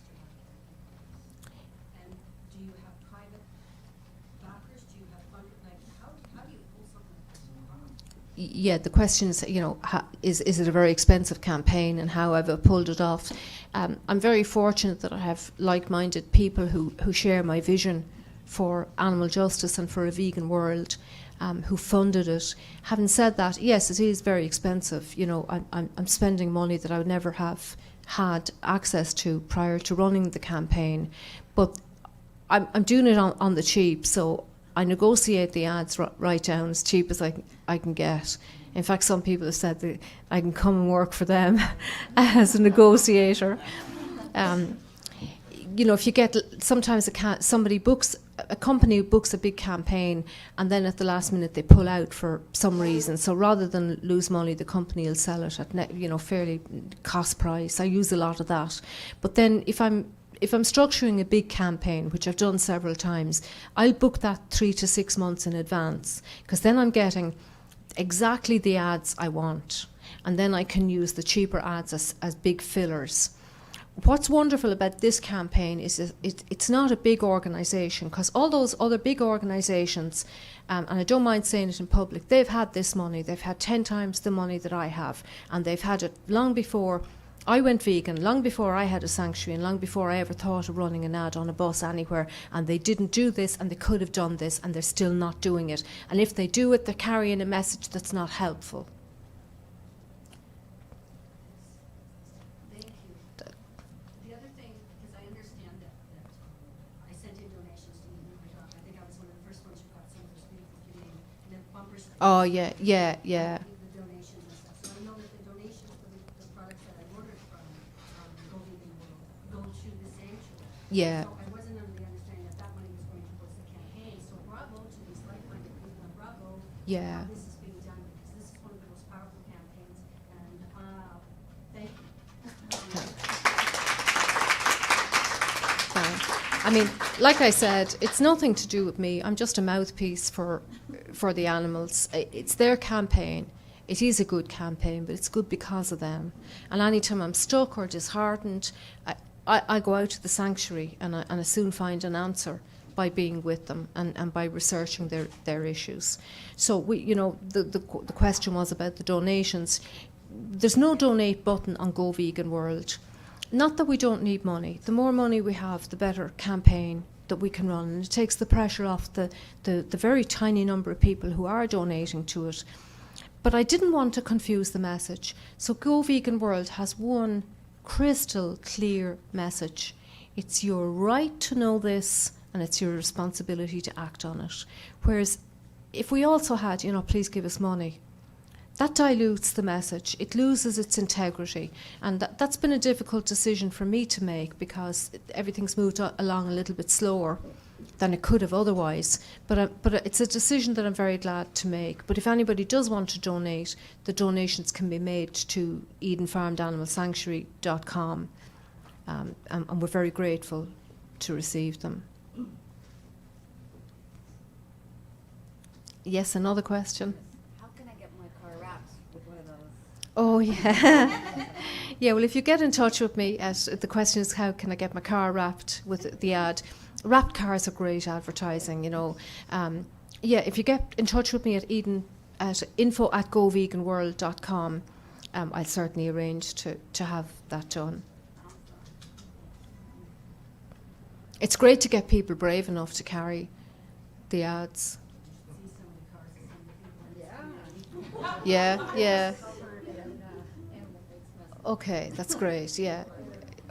yeah, the question is, is it a very expensive campaign, and how have I pulled it off? I'm very fortunate that I have like-minded people who share my vision for animal justice and for a vegan world, who funded it. Having said that, yes, it is very expensive. I'm spending money that I would never have had access to prior to running the campaign, but I'm doing it on the cheap, so I negotiate the ads right down as cheap as I can get. In fact, some people have said that I can come and work for them as a negotiator. If you get, sometimes a company books a big campaign, and then at the last minute they pull out for some reason. So rather than lose money, the company will sell it at fairly cost price. I use a lot of that. But then if I'm structuring a big campaign, which I've done several times, I'll book that 3 to 6 months in advance, because then I'm getting exactly the ads I want, and then I can use the cheaper ads as big fillers. What's wonderful about this campaign is it's not a big organisation, because all those other big organisations, and I don't mind saying it in public, they've had this money, they've had 10 times the money that I have, and they've had it long before I went vegan, long before I had a sanctuary, and long before I ever thought of running an ad on a bus anywhere, and they didn't do this, and they could have done this, and they're still not doing it. And if they do it, they're carrying a message that's not helpful. Thank you. The other thing, because I understand that I sent in donations to you. I think I was one of the first ones who got some of those beautiful humane, and then bumper stickers. Oh, yeah. The donations and stuff. So I know that the donations for the products that I ordered from Go Vegan will go to the sanctuary. Yeah. So I wasn't under the understanding that money was going towards the campaign. So bravo to these like-minded people, and bravo Yeah. how this is being done, because this is one of the most powerful campaigns. And thank you. I mean, like I said, it's nothing to do with me. I'm just a mouthpiece for the animals. It's their campaign. It is a good campaign, but it's good because of them. And anytime I'm stuck or disheartened, I go out to the sanctuary, and I soon find an answer by being with them and by researching their issues. So the question was about the donations. There's no donate button on Go Vegan World. Not that we don't need money. The more money we have, the better campaign that we can run. And it takes the pressure off the very tiny number of people who are donating to it. But I didn't want to confuse the message. So Go Vegan World has one crystal clear message. It's your right to know this, and it's your responsibility to act on it. Whereas if we also had, please give us money, that dilutes the message. It loses its integrity. And that's been a difficult decision for me to make, because everything's moved along a little bit slower than it could have otherwise. But it's a decision that I'm very glad to make. But if anybody does want to donate, the donations can be made to EdenFarmedAnimalSanctuary.com. And we're very grateful to receive them. Yes, another question? How can I get my car wrapped with one of those? Oh, yeah. Yeah, well, if you get in touch with me, the question is, how can I get my car wrapped with the ad? Wrapped cars are great advertising, if you get in touch with me at info@goveganworld.com, I'll certainly arrange to have that done. It's great to get people brave enough to carry the ads. Yeah. Okay, that's great. Yeah.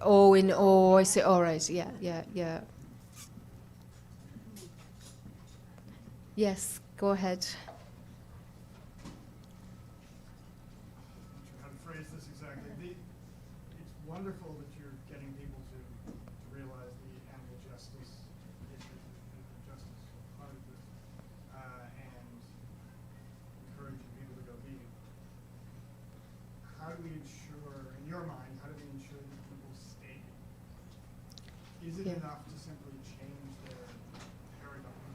I see. All right. Yeah. Yes. Go ahead. How to phrase this exactly? It's wonderful that you're getting people to realize the animal justice issue, the justice part of this, and encouraging people to go vegan. How do we ensure, in your mind, how do we ensure that people stay vegan? Is it enough to simply change their paradigm,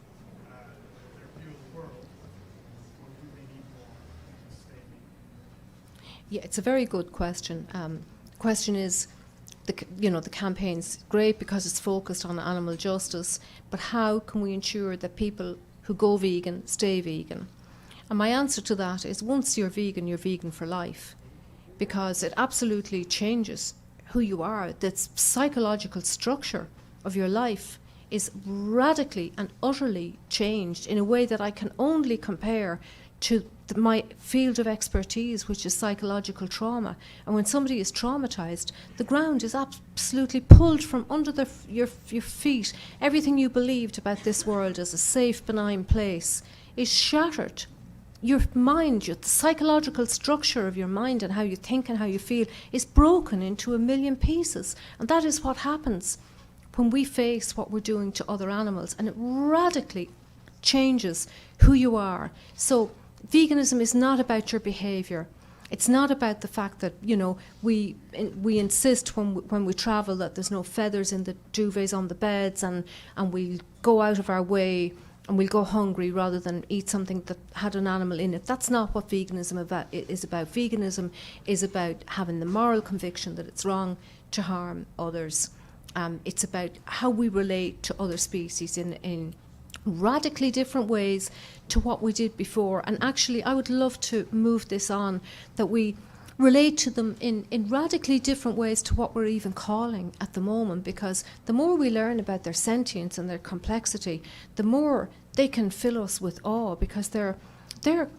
their view of the world, or do they need more to stay vegan? Yeah, it's a very good question. Question is, the campaign's great because it's focused on animal justice, but how can we ensure that people who go vegan stay vegan? And my answer to that is, once you're vegan for life, because it absolutely changes who you are. The psychological structure of your life is radically and utterly changed in a way that I can only compare to my field of expertise, which is psychological trauma. And when somebody is traumatized, the ground is absolutely pulled from under your feet. Everything you believed about this world as a safe, benign place is shattered. Your mind, the psychological structure of your mind and how you think and how you feel is broken into a million pieces. And that is what happens when we face what we're doing to other animals. And it radically changes who you are. So veganism is not about your behavior. It's not about the fact that, we insist when we travel that there's no feathers in the duvets on the beds, and we'll go out of our way and we'll go hungry rather than eat something that had an animal in it. That's not what veganism is about. Veganism is about having the moral conviction that it's wrong to harm others. It's about how we relate to other species in radically different ways to what we did before. And actually, I would love to move this on, that we relate to them in radically different ways to what we're even calling at the moment, because the more we learn about their sentience and their complexity, the more they can fill us with awe, because they're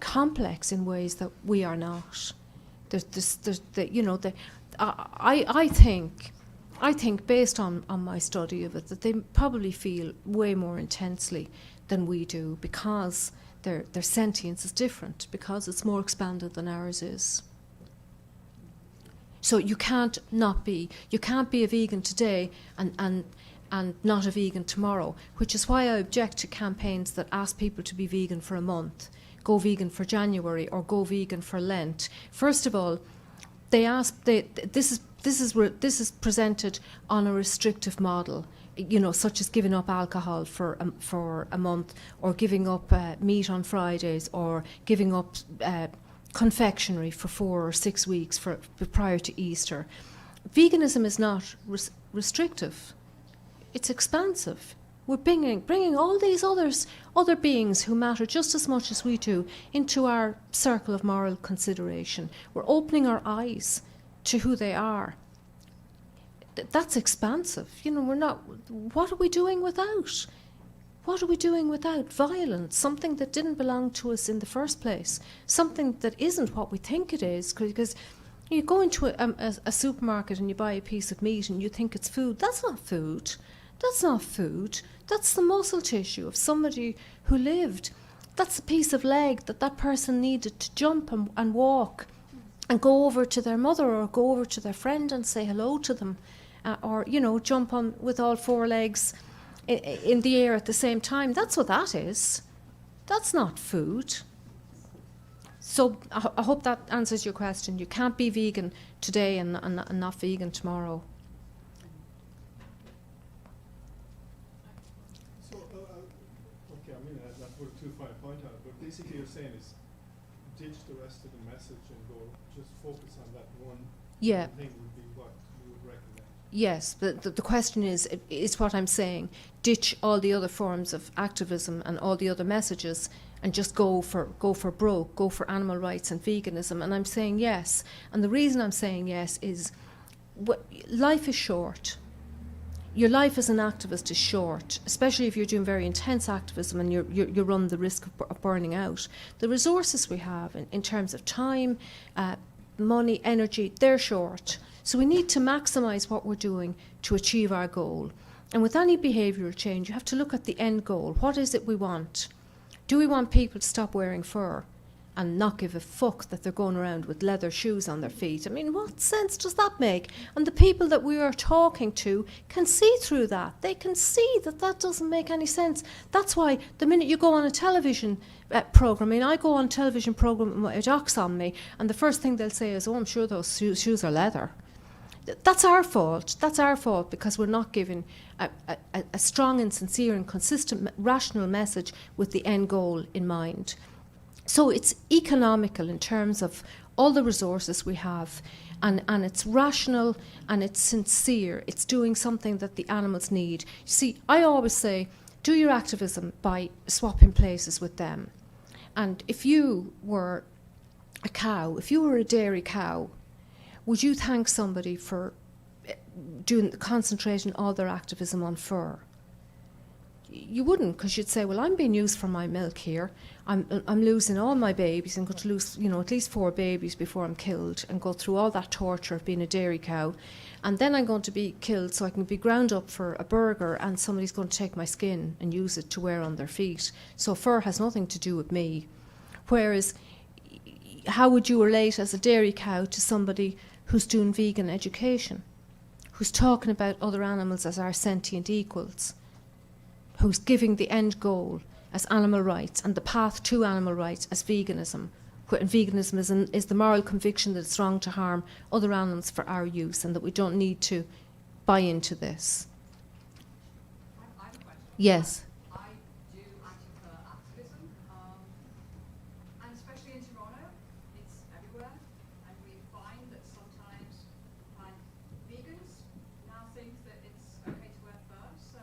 complex in ways that we are not. I think based on my study of it, that they probably feel way more intensely than we do, because their sentience is different, because it's more expanded than ours is. So you can't be a vegan today and not a vegan tomorrow, which is why I object to campaigns that ask people to be vegan for a month, go vegan for January, or go vegan for Lent. First of all, this is presented on a restrictive model, such as giving up alcohol for a month, or giving up meat on Fridays, or giving up confectionery for 4 or 6 weeks prior to Easter. Veganism is not restrictive; it's expansive. We're bringing all these other beings who matter just as much as we do into our circle of moral consideration. We're opening our eyes to who they are. That's expansive. We're not. What are we doing without? What are we doing without? Violence, something that didn't belong to us in the first place, something that isn't what we think it is. Because you go into a supermarket and you buy a piece of meat and you think it's food. That's not food. That's not food. That's the muscle tissue of somebody who lived. That's a piece of leg that person needed to jump and walk and go over to their mother or go over to their friend and say hello to them, or jump on with all 4 legs in the air at the same time. That's what that is. That's not food. So I hope that answers your question. You can't be vegan today and not vegan tomorrow. So, okay, that was too fine a point on it, but basically you're saying is ditch the rest of the message and go just focus on that one thing would be what you would recommend. Yes, the question is what I'm saying. Ditch all the other forms of activism and all the other messages and just go for broke, go for animal rights and veganism. And I'm saying yes. And the reason I'm saying yes is life is short. Your life as an activist is short, especially if you're doing very intense activism and you run the risk of burning out. The resources we have in terms of time, money, energy, they're short. So we need to maximise what we're doing to achieve our goal. And with any behavioural change, you have to look at the end goal. What is it we want? Do we want people to stop wearing fur and not give a fuck that they're going around with leather shoes on their feet? What sense does that make? And the people that we are talking to can see through that. They can see that doesn't make any sense. That's why the minute you go on a television programme, I go on a television programme with my docs on me, and the first thing they'll say is, oh, I'm sure those shoes are leather. That's our fault. That's our fault, because we're not giving a strong and sincere and consistent rational message with the end goal in mind. So it's economical in terms of all the resources we have, and it's rational and it's sincere. It's doing something that the animals need. You see, I always say, do your activism by swapping places with them. And if you were a cow, if you were a dairy cow, would you thank somebody for concentrating all their activism on fur? You wouldn't, because you'd say, well, I'm being used for my milk here. I'm losing all my babies. I'm going to lose, at least 4 babies before I'm killed and go through all that torture of being a dairy cow. And then I'm going to be killed so I can be ground up for a burger, and somebody's going to take my skin and use it to wear on their feet. So fur has nothing to do with me. Whereas, how would you relate as a dairy cow to somebody who's doing vegan education, who's talking about other animals as our sentient equals, who's giving the end goal as animal rights and the path to animal rights as veganism? And veganism is the moral conviction that it's wrong to harm other animals for our use, and that we don't need to buy into this. I have a question. Yes. I do anti-fur activism, and especially in Toronto, it's everywhere, and we find that sometimes vegans now think that it's okay to wear fur, so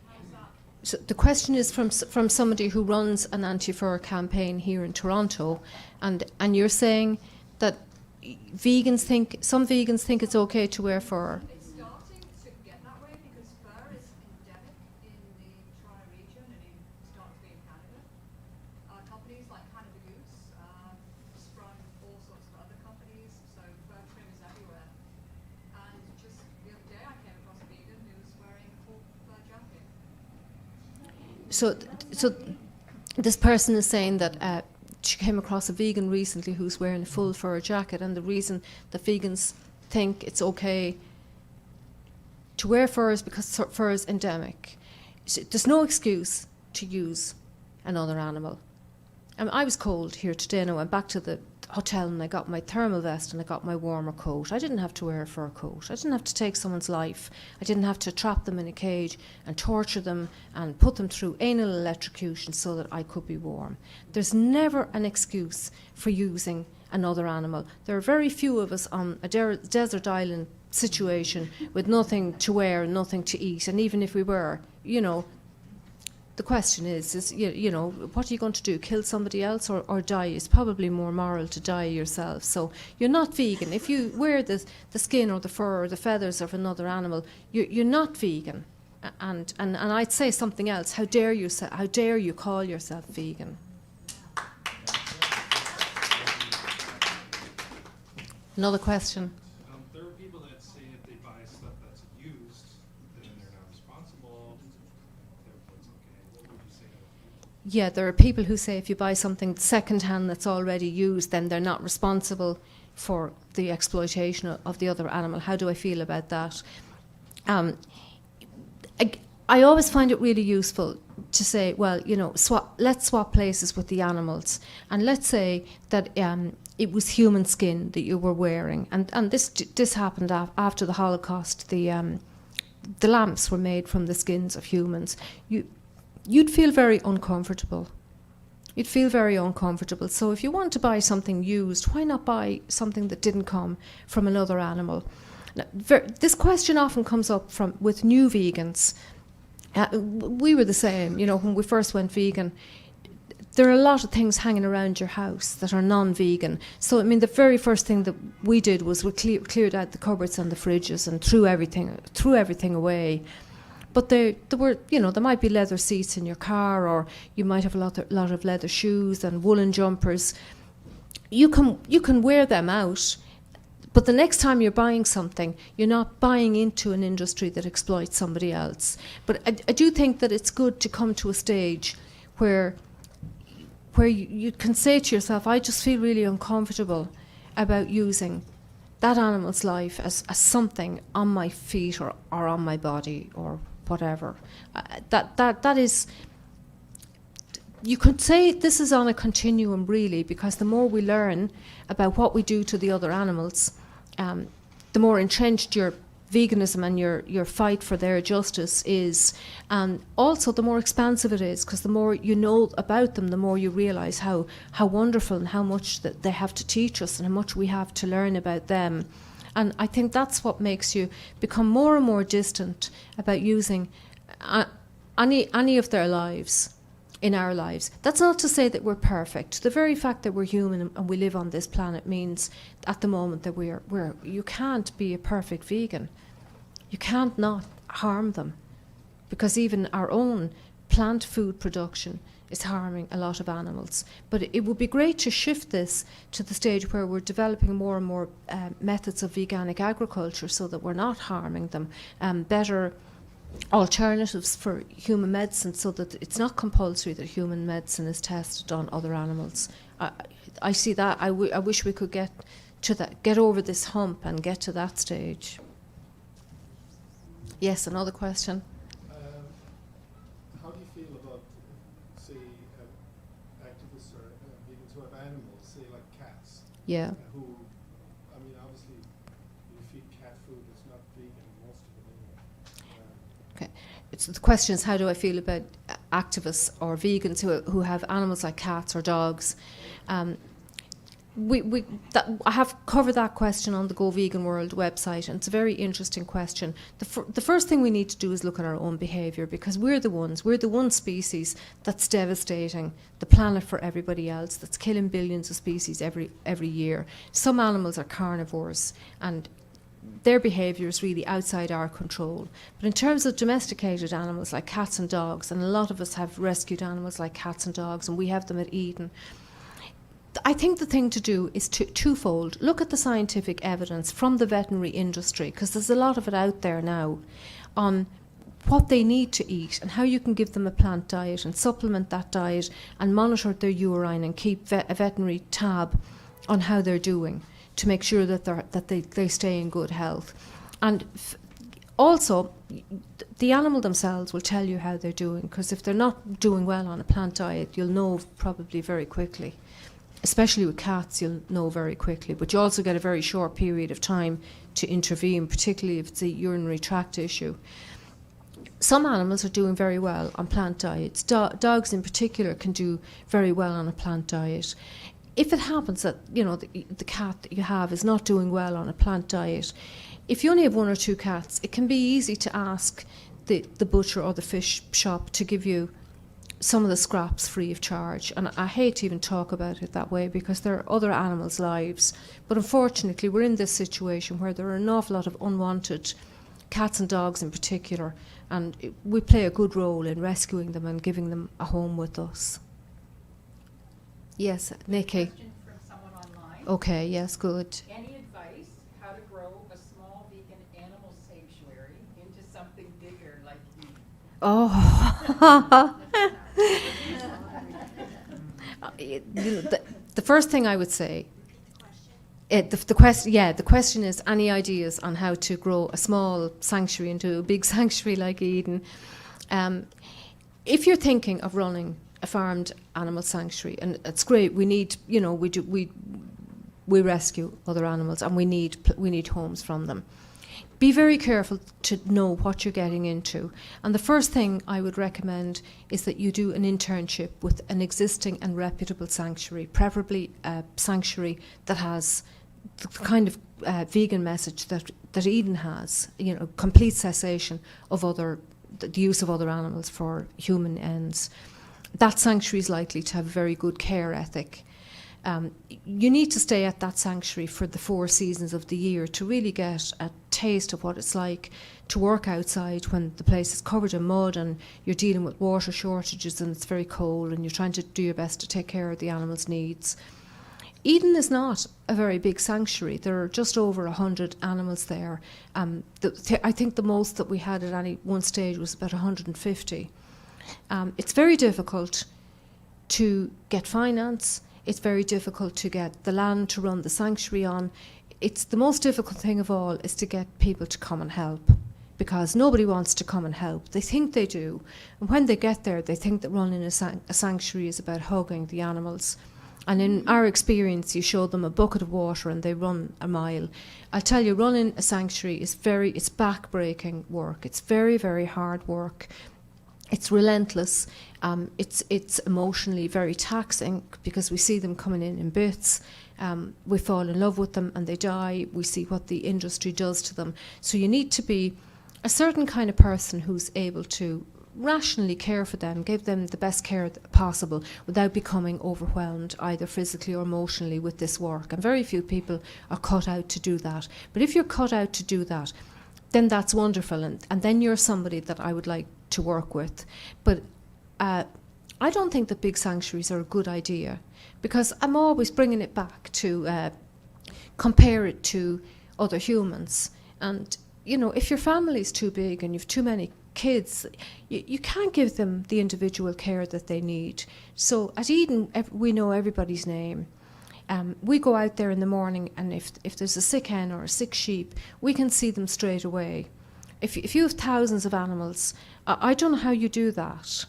how is that? So the question is from somebody who runs an anti-fur campaign here in Toronto, and you're saying that some vegans think it's okay to wear fur. It's starting to get that way because fur is endemic in the Toronto region and starting to be in Canada. Companies like Canada Goose sprung all sorts of other companies, so fur trim is everywhere. And just the other day I came across a vegan who was wearing a full fur jacket. So this person is saying that she came across a vegan recently who's wearing a full fur jacket, and the reason that vegans think it's okay to wear fur is because fur is endemic. So there's no excuse to use another animal. I was cold here today, and I went back to the hotel and I got my thermal vest and I got my warmer coat. I didn't have to wear a fur coat. I didn't have to take someone's life. I didn't have to trap them in a cage and torture them and put them through anal electrocution so that I could be warm. There's never an excuse for using another animal. There are very few of us on a desert island situation with nothing to wear and nothing to eat, and even if we were, the question is what are you going to do? Kill somebody else or die? It's probably more moral to die yourself. So you're not vegan. If you wear the skin or the fur or the feathers of another animal, you're not vegan. And I'd say something else. How dare you call yourself vegan? Another question. There are people that say if they buy stuff that's used, then they're not responsible. Therefore, it's okay. What would you say to those people? Yeah, there are people who say if you buy something second-hand that's already used, then they're not responsible for the exploitation of the other animal. How do I feel about that? I always find it really useful to say, well, let's swap places with the animals. And let's say that it was human skin that you were wearing. And this happened after the Holocaust. The lamps were made from the skins of humans. You'd feel very uncomfortable. You'd feel very uncomfortable. So if you want to buy something used, why not buy something that didn't come from another animal? Now, this question often comes up with new vegans. We were the same, when we first went vegan. There are a lot of things hanging around your house that are non-vegan. So, the very first thing that we did was we cleared out the cupboards and the fridges and threw everything away. But there were, there might be leather seats in your car, or you might have a lot of leather shoes and woolen jumpers. You can wear them out, but the next time you're buying something, you're not buying into an industry that exploits somebody else. But I do think that it's good to come to a stage where you can say to yourself, I just feel really uncomfortable about using that animal's life as something on my feet or on my body or whatever. That is, you could say this is on a continuum really, because the more we learn about what we do to the other animals, the more entrenched your veganism and your fight for their justice is, and also the more expansive it is, because the more you know about them, the more you realise how wonderful and how much that they have to teach us and how much we have to learn about them. And I think that's what makes you become more and more distant about using any of their lives. in our lives. That's not to say that we're perfect. The very fact that we're human and we live on this planet means at the moment that you can't be a perfect vegan. You can't not harm them, because even our own plant food production is harming a lot of animals. But it would be great to shift this to the stage where we're developing more and more methods of veganic agriculture so that we're not harming them, better alternatives for human medicine so that it's not compulsory that human medicine is tested on other animals. I see that. I wish we could get to that, get over this hump and get to that stage. Yes, another question. How do you feel about, say, activists or vegans who have animals, say like cats? Yeah. Who, I mean, obviously, you feed cat food, it's not vegan, most of it anyway. Okay. The question is, how do I feel about activists or vegans who have animals like cats or dogs? I have covered that question on the Go Vegan World website, and it's a very interesting question. The first thing we need to do is look at our own behaviour, because we're the one species that's devastating the planet for everybody else, that's killing billions of species every year. Some animals are carnivores, and their behaviour is really outside our control. But in terms of domesticated animals like cats and dogs, and a lot of us have rescued animals like cats and dogs, and we have them at Eden, I think the thing to do is twofold. Look at the scientific evidence from the veterinary industry, because there's a lot of it out there now, on what they need to eat and how you can give them a plant diet and supplement that diet and monitor their urine and keep a veterinary tab on how they're doing to make sure that they stay in good health. And also, the animal themselves will tell you how they're doing, because if they're not doing well on a plant diet, you'll know probably very quickly. Especially with cats, you'll know very quickly. But you also get a very short period of time to intervene, particularly if it's a urinary tract issue. Some animals are doing very well on plant diets. Dogs in particular can do very well on a plant diet. If it happens that the cat that you have is not doing well on a plant diet, if you only have one or two cats, it can be easy to ask the butcher or the fish shop to give you some of the scraps free of charge. And I hate to even talk about it that way, because there are other animals' lives. But unfortunately, we're in this situation where there are an awful lot of unwanted cats and dogs in particular, and we play a good role in rescuing them and giving them a home with us. Yes, Nikki. Question from someone online. Okay, yes, good. Any advice how to grow a small vegan animal sanctuary into something bigger like you? Oh. The first thing I would say, the question is, any ideas on how to grow a small sanctuary into a big sanctuary like Eden? If you're thinking of running a farmed animal sanctuary, and it's great, we need, we rescue other animals, and we need homes from them. Be very careful to know what you're getting into. And the first thing I would recommend is that you do an internship with an existing and reputable sanctuary, preferably a sanctuary that has the kind of vegan message that Eden has, complete cessation of the use of other animals for human ends. That sanctuary is likely to have a very good care ethic. You need to stay at that sanctuary for the 4 seasons of the year to really get a taste of what it's like to work outside when the place is covered in mud and you're dealing with water shortages and it's very cold and you're trying to do your best to take care of the animals' needs. Eden is not a very big sanctuary. There are just over 100 animals there. I think the most that we had at any one stage was about 150. It's very difficult to get finance. It's very difficult to get the land to run the sanctuary on. It's the most difficult thing of all is to get people to come and help, because nobody wants to come and help. They think they do. And when they get there, they think that running a sanctuary is about hugging the animals. And in our experience, you show them a bucket of water and they run a mile. I'll tell you, running a sanctuary is it's back-breaking work. It's very, very hard work. It's relentless. It's emotionally very taxing, because we see them coming in bits. We fall in love with them and they die. We see what the industry does to them. So you need to be a certain kind of person who's able to rationally care for them, give them the best care possible without becoming overwhelmed either physically or emotionally with this work. And very few people are cut out to do that. But if you're cut out to do that, then that's wonderful, and then you're somebody that I would like to work with. But I don't think that big sanctuaries are a good idea, because I'm always bringing it back to compare it to other humans. And, you know, if your family's too big and you've too many kids, you can't give them the individual care that they need. So at Eden, we know everybody's name. We go out there in the morning, and if there's a sick hen or a sick sheep, we can see them straight away. If you have thousands of animals, I don't know how you do that.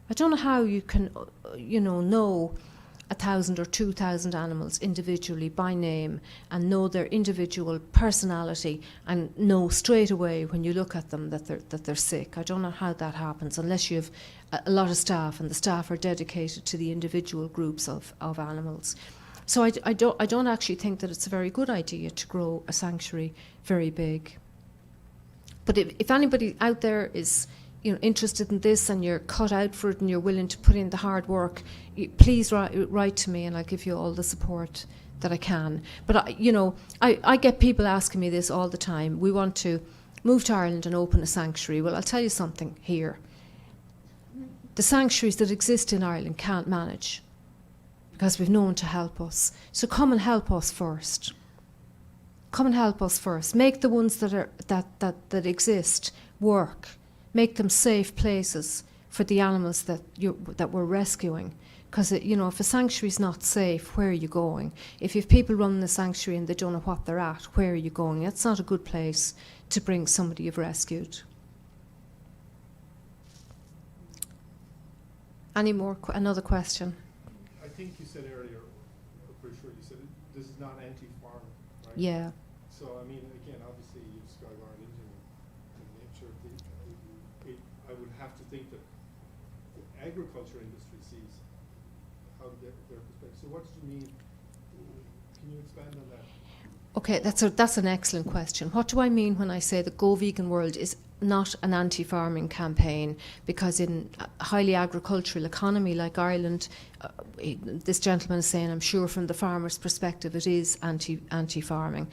I don't know how you can, know 1,000 or 2,000 animals individually by name and know their individual personality and know straight away when you look at them that they're sick. I don't know how that happens unless you have a lot of staff, and the staff are dedicated to the individual groups of animals. So I don't actually think that it's a very good idea to grow a sanctuary very big. But if anybody out there is interested in this, and you're cut out for it, and you're willing to put in the hard work, please write to me, and I'll give you all the support that I can. But I get people asking me this all the time. We want to move to Ireland and open a sanctuary. Well, I'll tell you something here. The sanctuaries that exist in Ireland can't manage, because we've no one to help us. So come and help us first. Come and help us first. Make the ones that exist work. Make them safe places for the animals that we're rescuing. Because if a sanctuary's not safe, where are you going? If you have people running the sanctuary and they don't know what they're at, where are you going? That's not a good place to bring somebody you've rescued. Another question? I think you said earlier, I'm pretty sure you said this is not anti-farm, right? Yeah. So, I mean, again, obviously you describe Ireland and the nature of I would have to think that the agriculture industry sees how their perspective. So what do you mean? Can you expand on that? Okay, that's an excellent question. What do I mean when I say the Go Vegan World is not an anti-farming campaign? Because in a highly agricultural economy like Ireland, this gentleman is saying, I'm sure from the farmer's perspective, it is anti-farming.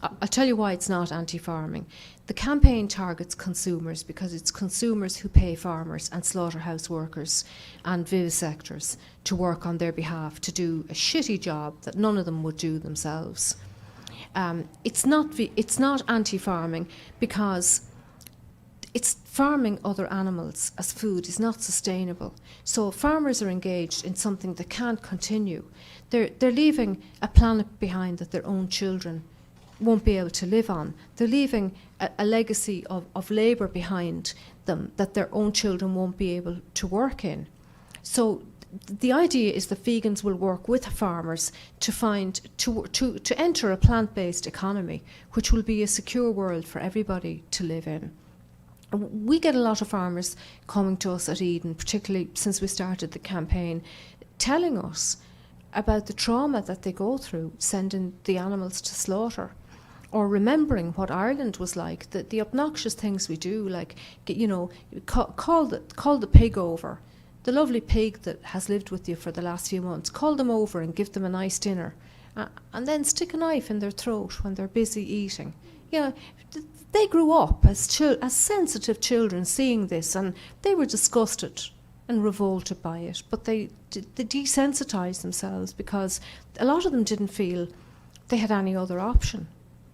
I'll tell you why it's not anti-farming. The campaign targets consumers because it's consumers who pay farmers and slaughterhouse workers and vivisectors to work on their behalf, to do a shitty job that none of them would do themselves. It's not anti-farming because it's farming other animals as food is not sustainable. So farmers are engaged in something that can't continue. They're leaving a planet behind that their own children won't be able to live on. They're leaving a legacy of labour behind them that their own children won't be able to work in. So the idea is that vegans will work with farmers to enter a plant-based economy, which will be a secure world for everybody to live in. We get a lot of farmers coming to us at Eden, particularly since we started the campaign, telling us about the trauma that they go through sending the animals to slaughter, or remembering what Ireland was like, the obnoxious things we do, like, call the pig over, the lovely pig that has lived with you for the last few months, call them over and give them a nice dinner, and then stick a knife in their throat when they're busy eating. They grew up as sensitive children seeing this, and they were disgusted and revolted by it, but they desensitised themselves because a lot of them didn't feel they had any other option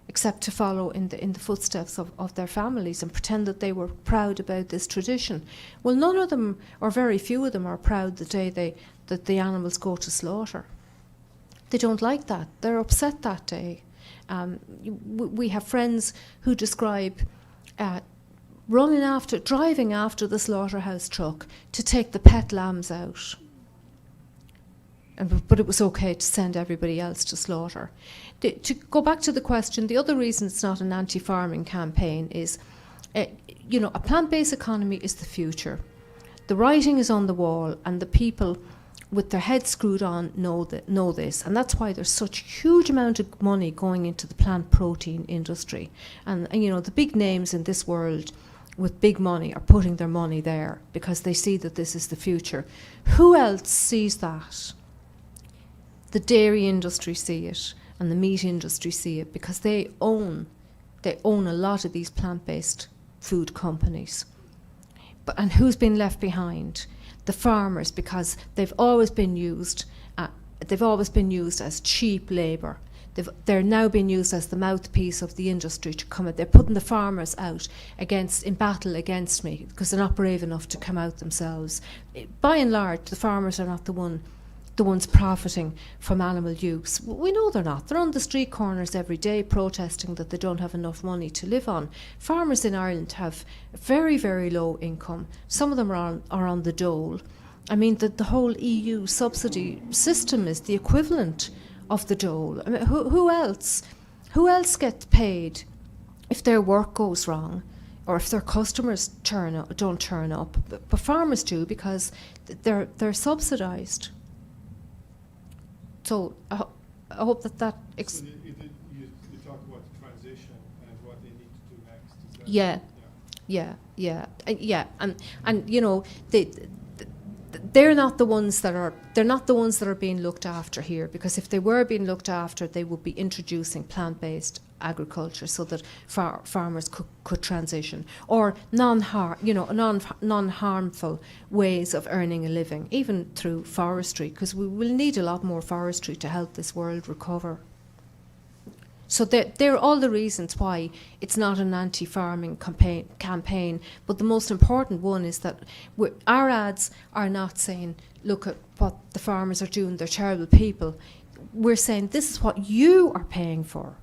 except to follow in the footsteps of their families and pretend that they were proud about this tradition. Well, none of them, or very few of them, are proud the day that the animals go to slaughter. They don't like that. They're upset that day. We have friends who describe driving after the slaughterhouse truck to take the pet lambs out. But it was okay to send everybody else to slaughter. To go back to the question, the other reason it's not an anti-farming campaign is, a plant-based economy is the future. The writing is on the wall, and the people with their heads screwed on know this, and that's why there's such a huge amount of money going into the plant protein industry. And the big names in this world with big money are putting their money there because they see that this is the future. Who else sees that? The dairy industry see it, and the meat industry see it, because they own a lot of these plant-based food companies. And who's been left behind? The farmers, because they've always been used as cheap labour. They're now being used as the mouthpiece of the industry to come out. They're putting the farmers out in battle against me because they're not brave enough to come out themselves. By and large, the farmers are not the ones profiting from animal use. We know they're not. They're on the street corners every day protesting that they don't have enough money to live on. Farmers in Ireland have very, very low income. Some of them are on the dole. I mean, the whole EU subsidy system is the equivalent of the dole. I mean, who else gets paid if their work goes wrong or if their customers don't turn up? But farmers do, because they're subsidised. So I hope that. So you talk about the transition and what they need to do next. Is that Yeah. And you know, they're not the ones that are being looked after here, because if they were being looked after, they would be introducing plant-based agriculture so that farmers could transition, or non-harmful ways of earning a living, even through forestry, because we will need a lot more forestry to help this world recover. So they're all the reasons why it's not an anti-farming campaign. But the most important one is that our ads are not saying, look at what the farmers are doing, they're terrible people. We're saying this is what you are paying for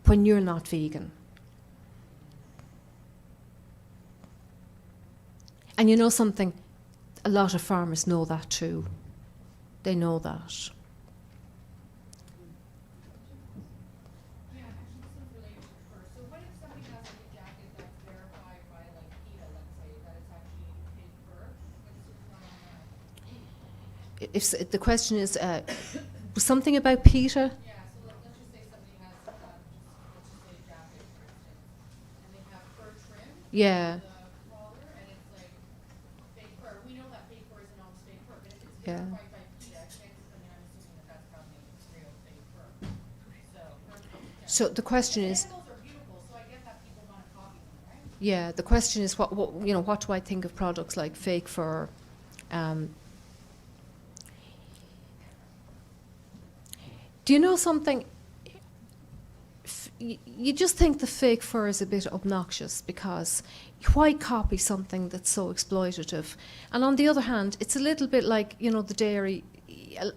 when you're not vegan. And you know something? A lot of farmers know that too. They know that. If the question is something about PETA? Yeah, so let's just say somebody has, let's just say a jacket, for instance, and they have fur trim. Yeah. The collar, and it's like fake fur. We know that fake fur isn't always fake fur, but if it's Yeah. verified by PETA, I'm assuming that that's probably real fake fur. So the question is. Animals are beautiful, so I get that people want to copy them, right? Yeah, the question is what do I think of products like fake fur? Do you know something? You just think the fake fur is a bit obnoxious, because why copy something that's so exploitative? And on the other hand, it's a little bit like, the dairy.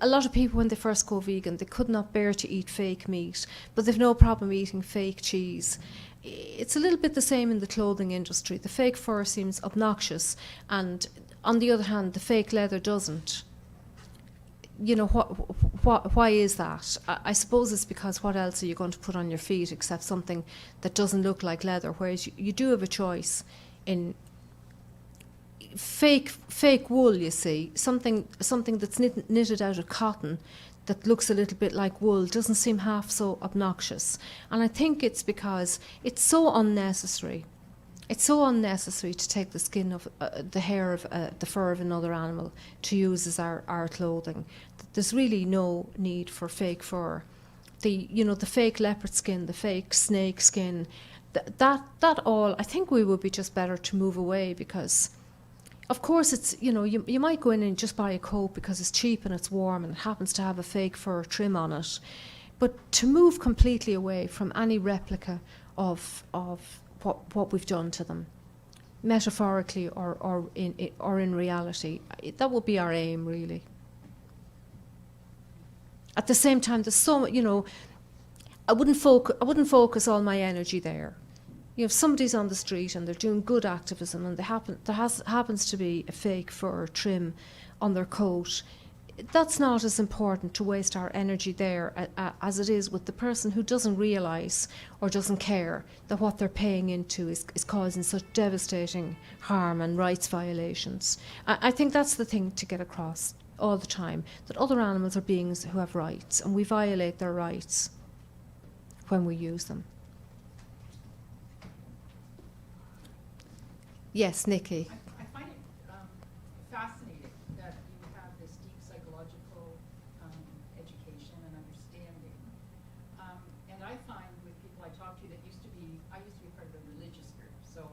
A lot of people, when they first go vegan, they could not bear to eat fake meat, but they've no problem eating fake cheese. It's a little bit the same in the clothing industry. The fake fur seems obnoxious, and on the other hand, the fake leather doesn't. Why is that? I suppose it's because what else are you going to put on your feet except something that doesn't look like leather, whereas you do have a choice in fake wool, you see. Something that's knitted out of cotton that looks a little bit like wool doesn't seem half so obnoxious. And I think it's because it's so unnecessary. It's so unnecessary to take the skin of the hair of the fur of another animal to use as our clothing. There's really no need for fake fur. The fake leopard skin, the fake snake skin, that all, I think we would be just better to move away, because of course it's, you might go in and just buy a coat because it's cheap and it's warm and it happens to have a fake fur trim on it. But to move completely away from any replica of what we've done to them, metaphorically or in reality, that would be our aim, really. At the same time, there's so much, I wouldn't focus all my energy there. If somebody's on the street and they're doing good activism and there happens to be a fake fur trim on their coat, that's not as important to waste our energy there as it is with the person who doesn't realise or doesn't care that what they're paying into is causing such devastating harm and rights violations. I think that's the thing to get across all the time, that other animals are beings who have rights, and we violate their rights when we use them. Yes, Nikki. I find it fascinating that you have this deep psychological education and understanding. And I find with people I talk to that I used to be part of a religious group. So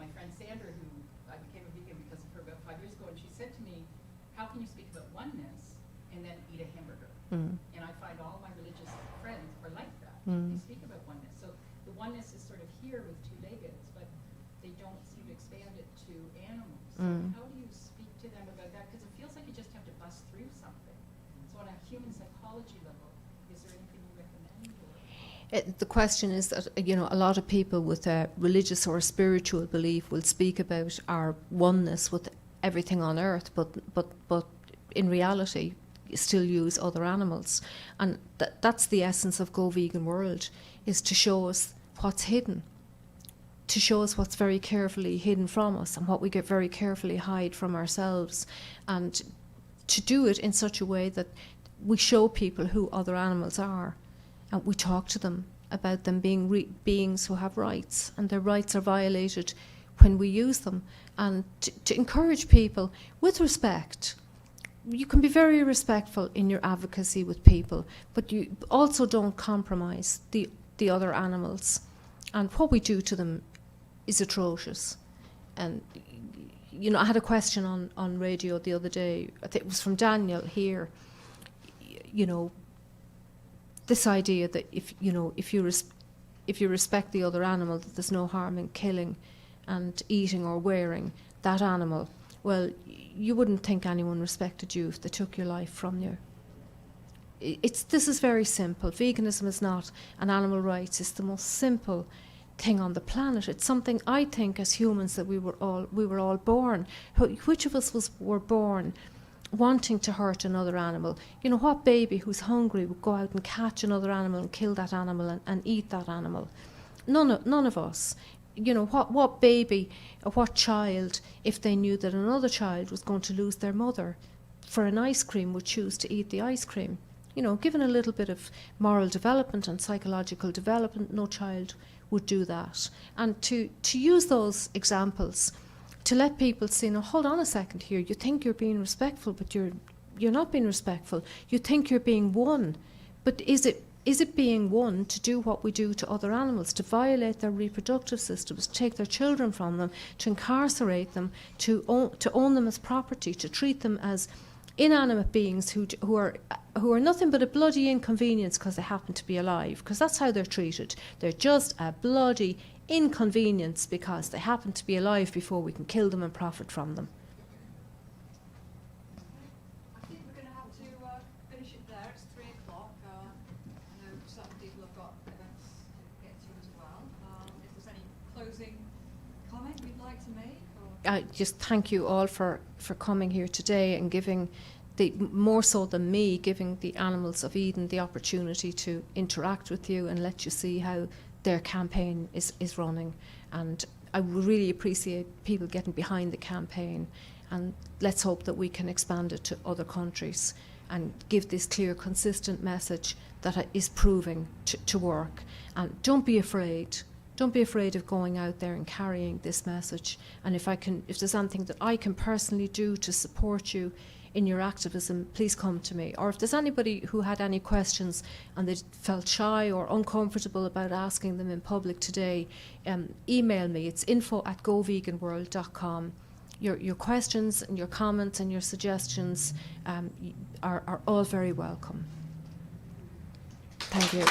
my friend Sandra, who I became a vegan because of her about 5 years ago, and she said to me, how can you speak about oneness and then eat a hamburger? And I find all my religious friends are like that. They speak about oneness. So the oneness is sort of here with two-leggeds, but they don't seem to expand it to animals. So how do you speak to them about that? Because it feels like you just have to bust through something. So on a human psychology level, is there anything you recommend? The question is that, a lot of people with a religious or a spiritual belief will speak about our oneness with everything on earth, but in reality, you still use other animals. And that's the essence of Go Vegan World, is to show us what's hidden, to show us what's very carefully hidden from us and what we get very carefully hide from ourselves, and to do it in such a way that we show people who other animals are, and we talk to them about them being beings who have rights, and their rights are violated when we use them, and to encourage people with respect. You can be very respectful in your advocacy with people, but you also don't compromise the other animals. And what we do to them is atrocious. And, I had a question on radio the other day. I think it was from Daniel here. This idea that if you respect the other animal, that there's no harm in killing and eating or wearing that animal. Well, you wouldn't think anyone respected you if they took your life from you. This is very simple. Veganism is not an animal rights. It's the most simple thing on the planet. It's something I think as humans that we were all born. Which of us were born wanting to hurt another animal? What baby who's hungry would go out and catch another animal and kill that animal and eat that animal? None of us. What baby or what child, if they knew that another child was going to lose their mother for an ice cream, would choose to eat the ice cream? Given a little bit of moral development and psychological development, no child would do that. And to use those examples to let people see, no, hold on a second here, you think you're being respectful, but you're not being respectful. You think you're being one, but is it being one to do what we do to other animals, to violate their reproductive systems, to take their children from them, to incarcerate them, to own them as property, to treat them as inanimate beings who are nothing but a bloody inconvenience because they happen to be alive? Because that's how they're treated. They're just a bloody inconvenience because they happen to be alive before we can kill them and profit from them. I think we're going to have to finish it there. It's 3 o'clock. I know some people have got events to get to as well. If there's any closing comment you'd like to make? I just thank you all for coming here today and giving more so than me, giving the animals of Eden the opportunity to interact with you and let you see how their campaign is running. And I would really appreciate people getting behind the campaign, and let's hope that we can expand it to other countries and give this clear, consistent message that is proving to work. And don't be afraid. Don't be afraid of going out there and carrying this message. And if there's something that I can personally do to support you in your activism, please come to me. Or if there's anybody who had any questions and they felt shy or uncomfortable about asking them in public today, email me. It's info@goveganworld.com. Your questions and your comments and your suggestions are all very welcome. Thank you.